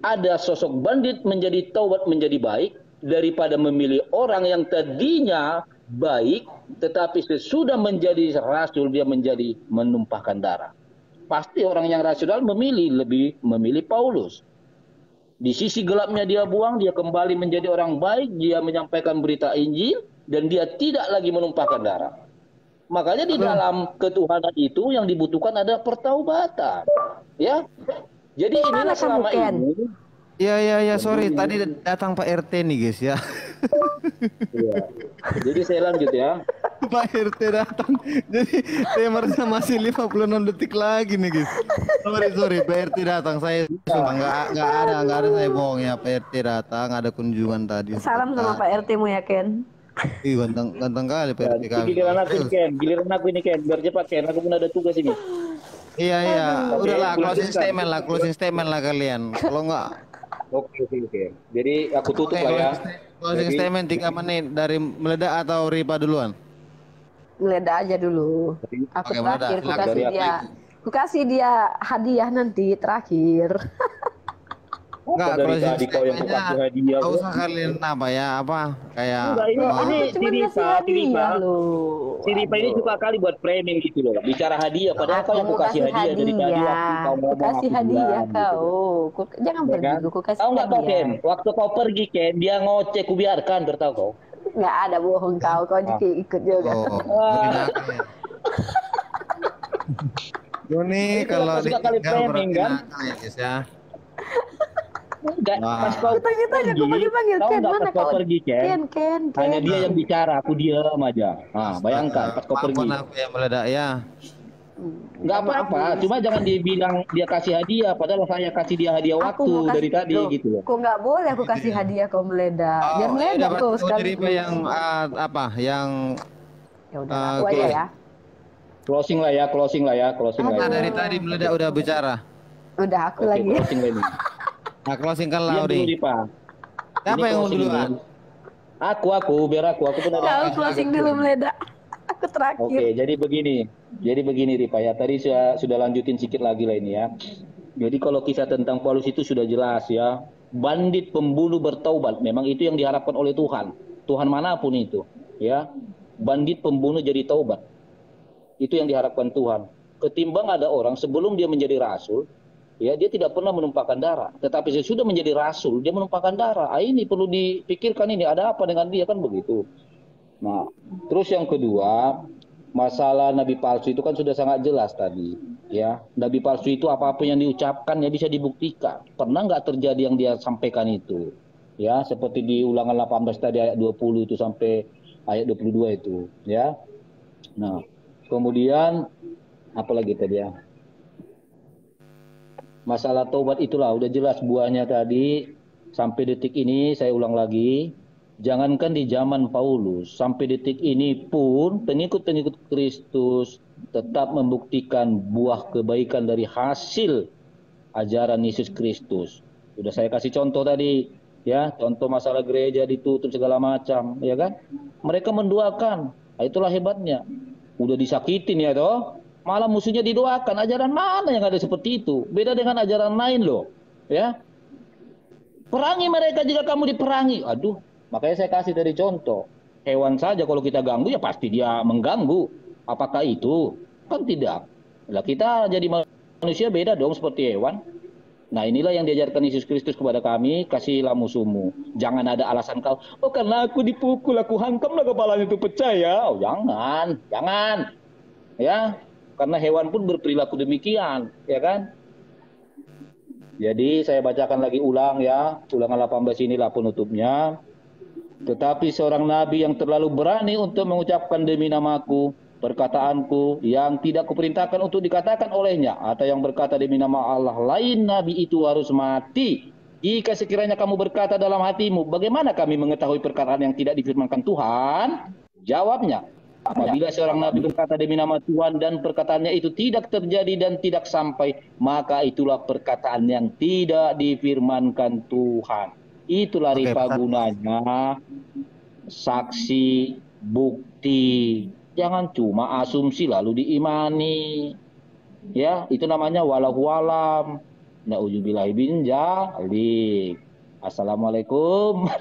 ada sosok bandit menjadi taubat menjadi baik, daripada memilih orang yang tadinya baik, tetapi sesudah menjadi rasul dia menjadi menumpahkan darah. Pasti orang yang rasional lebih memilih Paulus. Di sisi gelapnya dia buang, dia kembali menjadi orang baik, dia menyampaikan berita Injil, dan dia tidak lagi menumpahkan darah. Makanya di dalam ketuhanan itu yang dibutuhkan ada pertaubatan. Ya, jadi inilah selama ini. Ya, sorry. Tadi datang Pak RT nih guys ya. Ya. Jadi saya lanjut ya. Pak RT datang. Jadi saya merasa masih 56 detik lagi nih guys. Sorry Pak RT datang. Saya sumpah nggak ada saya bohong ya. Pak RT datang, ada kunjungan tadi. Salam sama Pak RT mu ya Ken. Ih ganteng kali Pak RT kami. Giliran aku ini Ken, biar cepat Ken. Aku pun ada tugas ini. Iya. Udahlah closing statement lah kalian. Kalau nggak. Oke. Jadi aku tutup lah ya. Closing statement 3 menit dari meledak atau Ripa duluan? Meledak aja dulu. Aku Oke, terakhir, meledak. ku kasih dia hadiah nanti terakhir. Enggak, closing statementnya hadiah. Gak usah kalian kayak si Ripa ini suka kali buat framing gitu loh. Bicara hadiah, padahal kau yang kasih hadiah dari tadi kau kasih hadiah kau. Jangan pergi, ku kasih hadiah. Kau nggak tahu Ken, waktu kau pergi Ken, dia ngoceh, ku biarkan, bertahu kau. Nggak ada bohong kau ikut juga. Joni kalau suka kali framing kan? Ya. Enggak, pas kau tanya aku panggil kau Ken, nggak mana pas kau pergi Ken. Hanya dia yang bicara, aku diam aja. Nah, bayangkan pas kau pergi. Aku yang meledak ya. Nggak apa-apa, cuma jangan dibilang dia kasih hadiah, padahal saya kasih dia hadiah waktu dari tadi gitu loh. Kok nggak boleh aku kasih hadiah kau meledak? Biar meledak tuh Jadi sekali. yang apa? Yang Ya udah aku oke. aja ya. Closing lah ya, closing lah ya, closing lah ya. dari tadi meledak udah bicara. Udah aku Oke, lagi. closing lah ini. Nah, closing kan Diam lah dulu, nih. Ripa. Siapa Ini yang mau closing duluan? ini. Biar aku benar. Kau closing dulu meledak. Aku terakhir. Oke, jadi begini Ripa ya. Tadi sudah lanjutin sedikit lagi lah ini ya. Jadi kalau kisah tentang Paulus itu sudah jelas ya. Bandit pembunuh bertaubat, memang itu yang diharapkan oleh Tuhan. Tuhan manapun itu, ya. Bandit pembunuh jadi taubat. Itu yang diharapkan Tuhan. Ketimbang ada orang sebelum dia menjadi rasul, ya dia tidak pernah menumpahkan darah. Tetapi sesudah menjadi rasul, dia menumpahkan darah. Ini perlu dipikirkan ini, ada apa dengan dia kan begitu. Nah, terus yang kedua, masalah nabi palsu itu kan sudah sangat jelas tadi, ya. Nabi palsu itu apapun yang diucapkan ya bisa dibuktikan. Pernah nggak terjadi yang dia sampaikan itu? Ya, seperti di Ulangan 18 tadi ayat 20 itu sampai ayat 22 itu, ya. Nah, kemudian apa lagi tadi ya? Masalah taubat itulah udah jelas buahnya tadi. Sampai detik ini saya ulang lagi, jangankan di zaman Paulus, sampai detik ini pun pengikut-pengikut Kristus tetap membuktikan buah kebaikan dari hasil ajaran Yesus Kristus. Sudah saya kasih contoh tadi, ya, contoh masalah gereja ditutup segala macam, ya kan? Mereka mendoakan, nah, itulah hebatnya. Udah disakitin ya toh, malah musuhnya didoakan. Ajaran mana yang ada seperti itu? Beda dengan ajaran lain loh, ya. Perangi mereka jika kamu diperangi. Aduh, makanya saya kasih tadi contoh. Hewan saja kalau kita ganggu ya pasti dia mengganggu. Apakah itu? Kan tidak. Lah kita jadi manusia beda dong seperti hewan. Nah inilah yang diajarkan Yesus Kristus kepada kami, kasihlah musuhmu. Jangan ada alasan kau, oh karena aku dipukul, aku hantamlah kepalanya itu pecah ya. Oh jangan. Ya, karena hewan pun berperilaku demikian, ya kan? Jadi saya bacakan lagi ulang ya, Ulangan 18 inilah penutupnya. Tetapi seorang nabi yang terlalu berani untuk mengucapkan demi namaku, perkataanku yang tidak kuperintahkan untuk dikatakan olehnya, atau yang berkata demi nama Allah lain, nabi itu harus mati. Jika sekiranya kamu berkata dalam hatimu, bagaimana kami mengetahui perkataan yang tidak difirmankan Tuhan? Jawabnya, apabila seorang nabi berkata demi nama Tuhan dan perkataannya itu tidak terjadi dan tidak sampai, maka itulah perkataan yang tidak difirmankan Tuhan. Itulah Ripa gunanya saksi, bukti. Jangan cuma asumsi lalu diimani. Ya, itu namanya walahu alam. Na'udzubillahi min dzalik. Assalamualaikum.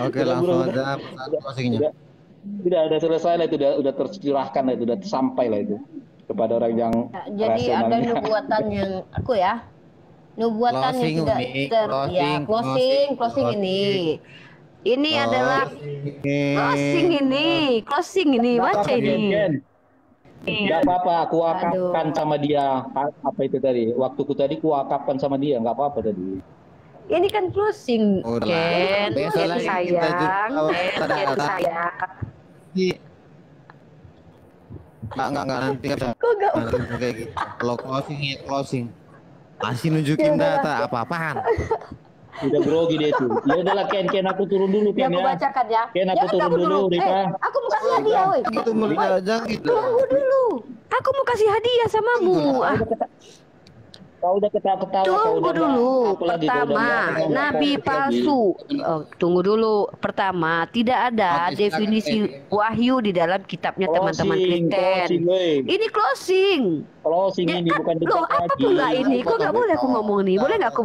Oke, langsung aja closingnya. Udah selesai lah itu, udah tercurahkan lah itu, udah sampai lah itu kepada orang yang Jadi ada nubuatan yang aku ya. Nubuatan Closing, yang tidak Umi. closing ini. Ini adalah closing ini, baca ini. Enggak apa-apa, aku wakafkan sama dia. Apa itu tadi? Waktuku tadi ku wakafkan sama dia, enggak apa-apa tadi. Ini kan closing, Ken. Besok lagi kita sayang. Enggak nanti kan Kok enggak? kayak gitu. Kalau closing ya closing. Masih nunjukin data apa-apaan. Udah grogi dia itu. Ya udahlah Ken aku turun dulu Ya Ken aku ya. bacakan ya. Ken aku turun dulu Rita. Aku mau kasih hadiah, woi. Itu jangan gitu. Tunggu dulu. Aku mau kasih hadiah samamu. Kau udah ketawa-ketawa. Tunggu dulu. Pertama, nabi palsu. Tunggu dulu. Pertama, tidak ada definisi wahyu di dalam kitabnya teman-teman Kristen. Ini closing. Closing ini bukan Loh, apa pula ini? Kok nggak boleh aku ngomong ini? Boleh nggak aku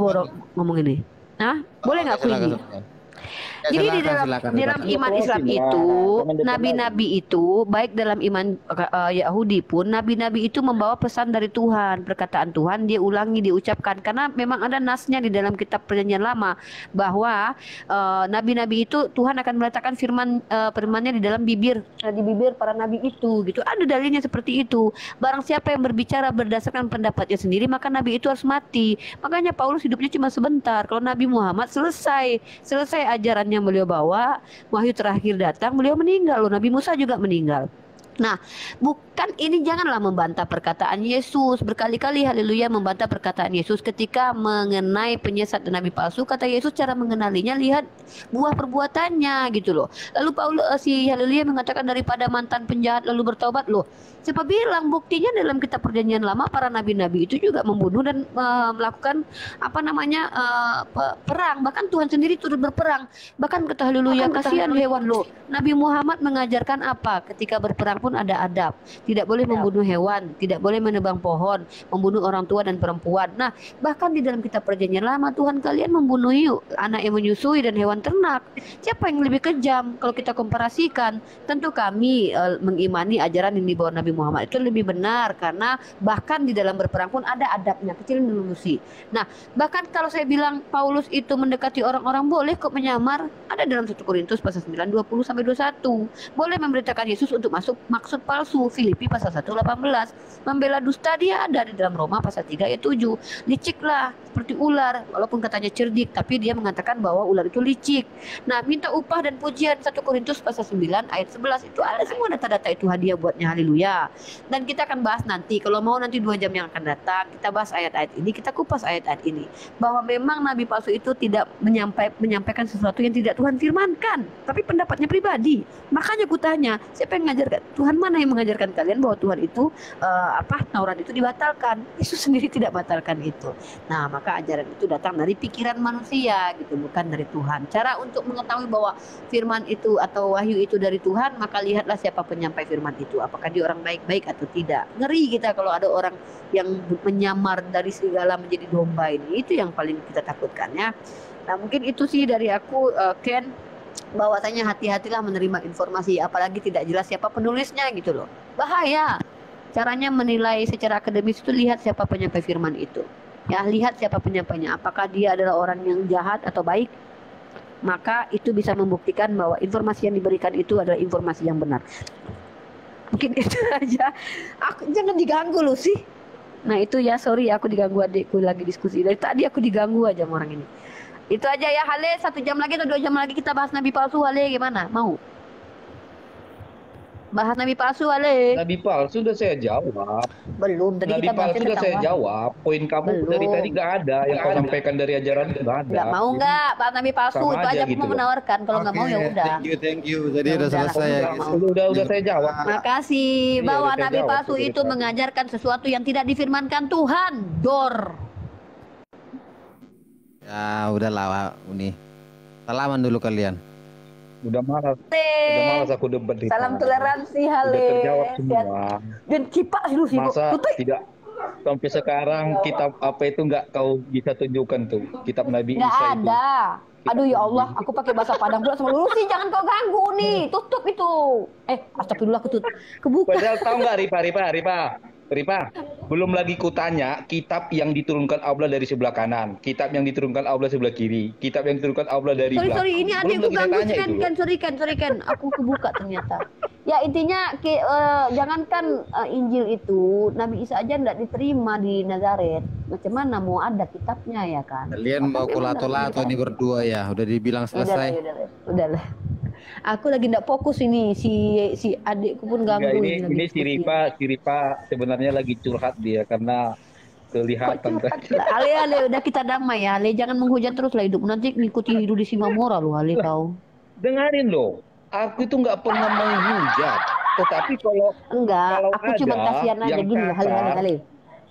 ngomong ini? Hah? Boleh nggak aku ini? Jadi di dalam iman Islam itu, nabi-nabi itu, baik dalam iman Yahudi pun, nabi-nabi itu membawa pesan dari Tuhan, perkataan Tuhan dia ulangi, diucapkan, karena memang ada nasnya di dalam kitab Perjanjian Lama bahwa nabi-nabi itu Tuhan akan meletakkan firman-nya di dalam bibir para nabi itu, gitu. Ada dalilnya seperti itu. Barang siapa yang berbicara berdasarkan pendapatnya sendiri, maka nabi itu harus mati. Makanya Paulus hidupnya cuma sebentar. Kalau Nabi Muhammad selesai ajaran yang beliau bawa, wahyu terakhir datang, beliau meninggal loh. Nabi Musa juga meninggal. Nah, bukan ini, janganlah membantah perkataan Yesus. Berkali-kali haleluya membantah perkataan Yesus ketika mengenai penyesat dan nabi palsu. Kata Yesus cara mengenalinya lihat buah perbuatannya gitu loh. Lalu Paulus si haleluya mengatakan daripada mantan penjahat lalu bertobat loh. Siapa bilang? Buktinya dalam kitab perjanjian lama para nabi-nabi itu juga membunuh dan melakukan perang. Bahkan Tuhan sendiri turut berperang. Bahkan kata haleluya, kasihan hewan loh. Nabi Muhammad mengajarkan apa? Ketika berperang pun ada adab. Tidak boleh membunuh hewan, tidak boleh menebang pohon, membunuh orang tua dan perempuan. Nah, bahkan di dalam kitab perjanjian lama Tuhan kalian membunuh anak yang menyusui dan hewan ternak. Siapa yang lebih kejam? Kalau kita komparasikan, tentu kami mengimani ajaran yang dibawa Nabi Muhammad itu lebih benar, karena bahkan di dalam berperang pun ada adabnya, kecil melulusi. Nah, bahkan kalau saya bilang Paulus itu mendekati orang-orang, boleh kok menyamar. Ada dalam 1 Korintus pasal 9 20 sampai 21. Boleh memberitakan Yesus untuk masuk maksud palsu. Filipi pasal 1 18. Membela dusta dia ada di dalam Roma pasal 3 ayat 7. Liciklah seperti ular, walaupun katanya cerdik, tapi dia mengatakan bahwa ular itu licik. Nah, minta upah dan pujian 1 Korintus pasal 9 ayat 11. Itu ada semua data-data itu hadiah buatnya, haleluya. Dan kita akan bahas nanti, kalau mau nanti 2 jam yang akan datang, kita bahas ayat-ayat ini, kita kupas ayat-ayat ini. Bahwa memang nabi palsu itu tidak menyampaikan sesuatu yang tidak Tuhan firmankan, tapi pendapatnya pribadi. Makanya kutanya, siapa yang mengajarkan? Tuhan mana yang mengajarkan kalian bahwa Tuhan itu Taurat itu dibatalkan? Yesus sendiri tidak batalkan itu. Nah, maka ajaran itu datang dari pikiran manusia gitu, bukan dari Tuhan. Cara untuk mengetahui bahwa firman itu atau wahyu itu dari Tuhan, maka lihatlah siapa penyampai firman itu, apakah dia orang baik-baik atau tidak. Ngeri kita kalau ada orang yang menyamar dari serigala menjadi domba ini, itu yang paling kita takutkan ya. Nah, mungkin itu sih dari aku, Ken, bahwasanya hati-hatilah menerima informasi, apalagi tidak jelas siapa penulisnya gitu loh. Bahaya. Caranya menilai secara akademis itu lihat siapa penyampai firman itu. Ya, lihat siapa penyampainya. Apakah dia adalah orang yang jahat atau baik? Maka itu bisa membuktikan bahwa informasi yang diberikan itu adalah informasi yang benar. Mungkin itu aja. Jangan diganggu loh sih. Nah itu ya, sorry aku diganggu, adikku lagi diskusi. Dari tadi aku diganggu aja sama orang ini. Itu aja ya, Hale. 1 jam lagi atau 2 jam lagi kita bahas nabi palsu, Hale. Gimana? Mau? Bahas nabi palsu, Hale. Nabi palsu sudah saya jawab. Belum. Tadi Nabi kita bahas palsu sudah saya jawab. Poin kamu dari tadi nggak ada yang kau sampaikan dari ajaran itu nggak ada. Nggak mau nggak bahas nabi palsu? Sama Itu aja aja aku gitu mau loh. menawarkan. Kalau nggak mau ya udah. Thank you. Jadi Ya udah udah. selesai ya. guys. Udah saya jawab. Makasih. Iya, Bahwa udah saya nabi jawab palsu dari itu tadi. mengajarkan sesuatu yang tidak difirmankan Tuhan. Dor. Ya udahlah ini. Salaman dulu kalian. Udah malas aku debat itu. Salam toleransi, Udah Hale. terjawab semua. Dan cipak dulu sih. Masa Tutup. tidak sampai sekarang kitab apa itu nggak kau bisa tunjukkan tuh kitab Nabi Nggak Isa itu. ada. Aduh ya Allah, aku pakai bahasa Padang pula sama lu sih, jangan kau ganggu nih. Tutup itu. Astagfirullah, aku tutup. Kebuka. Padahal tahu nggak Ripa, belum lagi kutanya kitab yang diturunkan Allah dari sebelah kanan, kitab yang diturunkan Allah sebelah kiri, kitab yang diturunkan Allah dari belakang. Sorry, ini adikku Belum lagi ganggu saya tanya kan, itu. sorry kan. Aku kebuka ternyata. Ya intinya, jangankan Injil itu, Nabi Isa aja nggak diterima di Nazaret. Macam mana mau ada kitabnya ya kan? Kalian mau kulato-lato nih berdua ya. Udah dibilang selesai. Udahlah. Aku lagi nggak fokus ini, si adikku pun ganggu. Enggak, ini si Ripa sebenarnya lagi curhat dia karena kelihatan tadi. Ale, udah kita damai ya. Ale, jangan menghujat terus lah hidup. Nanti ngikuti hidup di Simamora lu, Ale kau. Dengarin loh, aku itu nggak pernah menghujat. Tetapi kalau Aku cuma ada kasihan aja yang gini, kasar, Hale.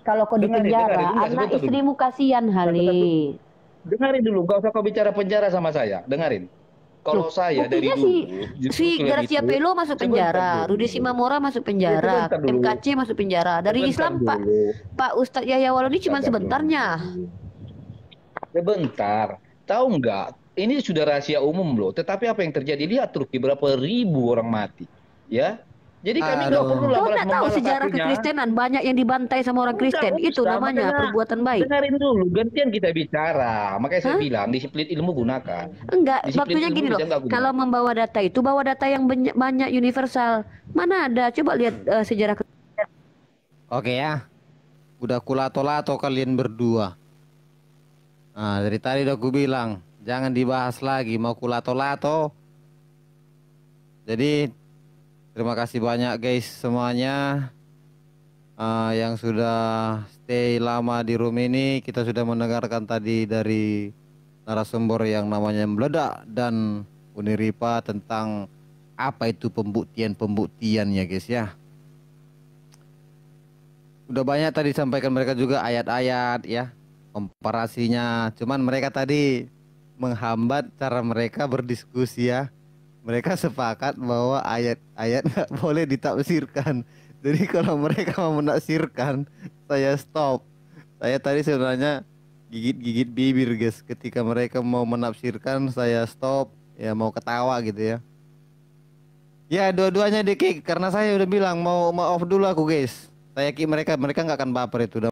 Kalau kau di dengarin, penjara, dengar anak sebentar dulu. istrimu kasihan, Hale. Dengarin dulu, gak usah kau bicara penjara sama saya. Dengarin. Kalau Loh, saya dari buktinya dulu, si Gracia Pelo masuk penjara, Rudy Simamora masuk penjara, sebentar dulu. MKC masuk penjara. Dari Sebentar Islam dulu. Pak Ustadz Yahya Waloni cuma Sabar sebentarnya. Sebentar, tahu nggak? Ini sudah rahasia umum loh. Tetapi apa yang terjadi? Lihat Turki berapa ribu orang mati, ya. Jadi kami nggak Aduh. perlu Kau lah nggak tahu sejarah kekristenan, banyak yang dibantai sama orang Kristen. Itu Ustaz, namanya makanya perbuatan baik. Dengarin dulu, gantian kita bicara. Makanya saya bilang disiplin ilmu gunakan. Enggak, Disiplin waktunya ilmu gini loh. bisa nggak gunakan. Kalau membawa data itu, bawa data yang banyak universal. Mana ada? Coba lihat sejarah. Oke ya. Udah kulato-lato kalian berdua. Nah, dari tadi udah gue bilang, jangan dibahas lagi, mau kulato-lato. Jadi Terima kasih banyak guys semuanya yang sudah stay lama di room ini. Kita sudah mendengarkan tadi dari narasumber yang namanya Meledak dan Uniripa tentang apa itu pembuktiannya guys ya. Udah banyak tadi sampaikan mereka juga ayat-ayat ya, komparasinya. Cuman mereka tadi menghambat cara mereka berdiskusi ya. Mereka sepakat bahwa ayat-ayat nggak boleh ditafsirkan. Jadi kalau mereka mau menafsirkan, saya stop. Saya tadi sebenarnya gigit-gigit bibir guys. Ketika mereka mau menafsirkan, saya stop. Ya mau ketawa gitu ya. Ya dua-duanya di kick karena saya udah bilang mau off dulu aku guys. Saya kick mereka nggak akan baper itu.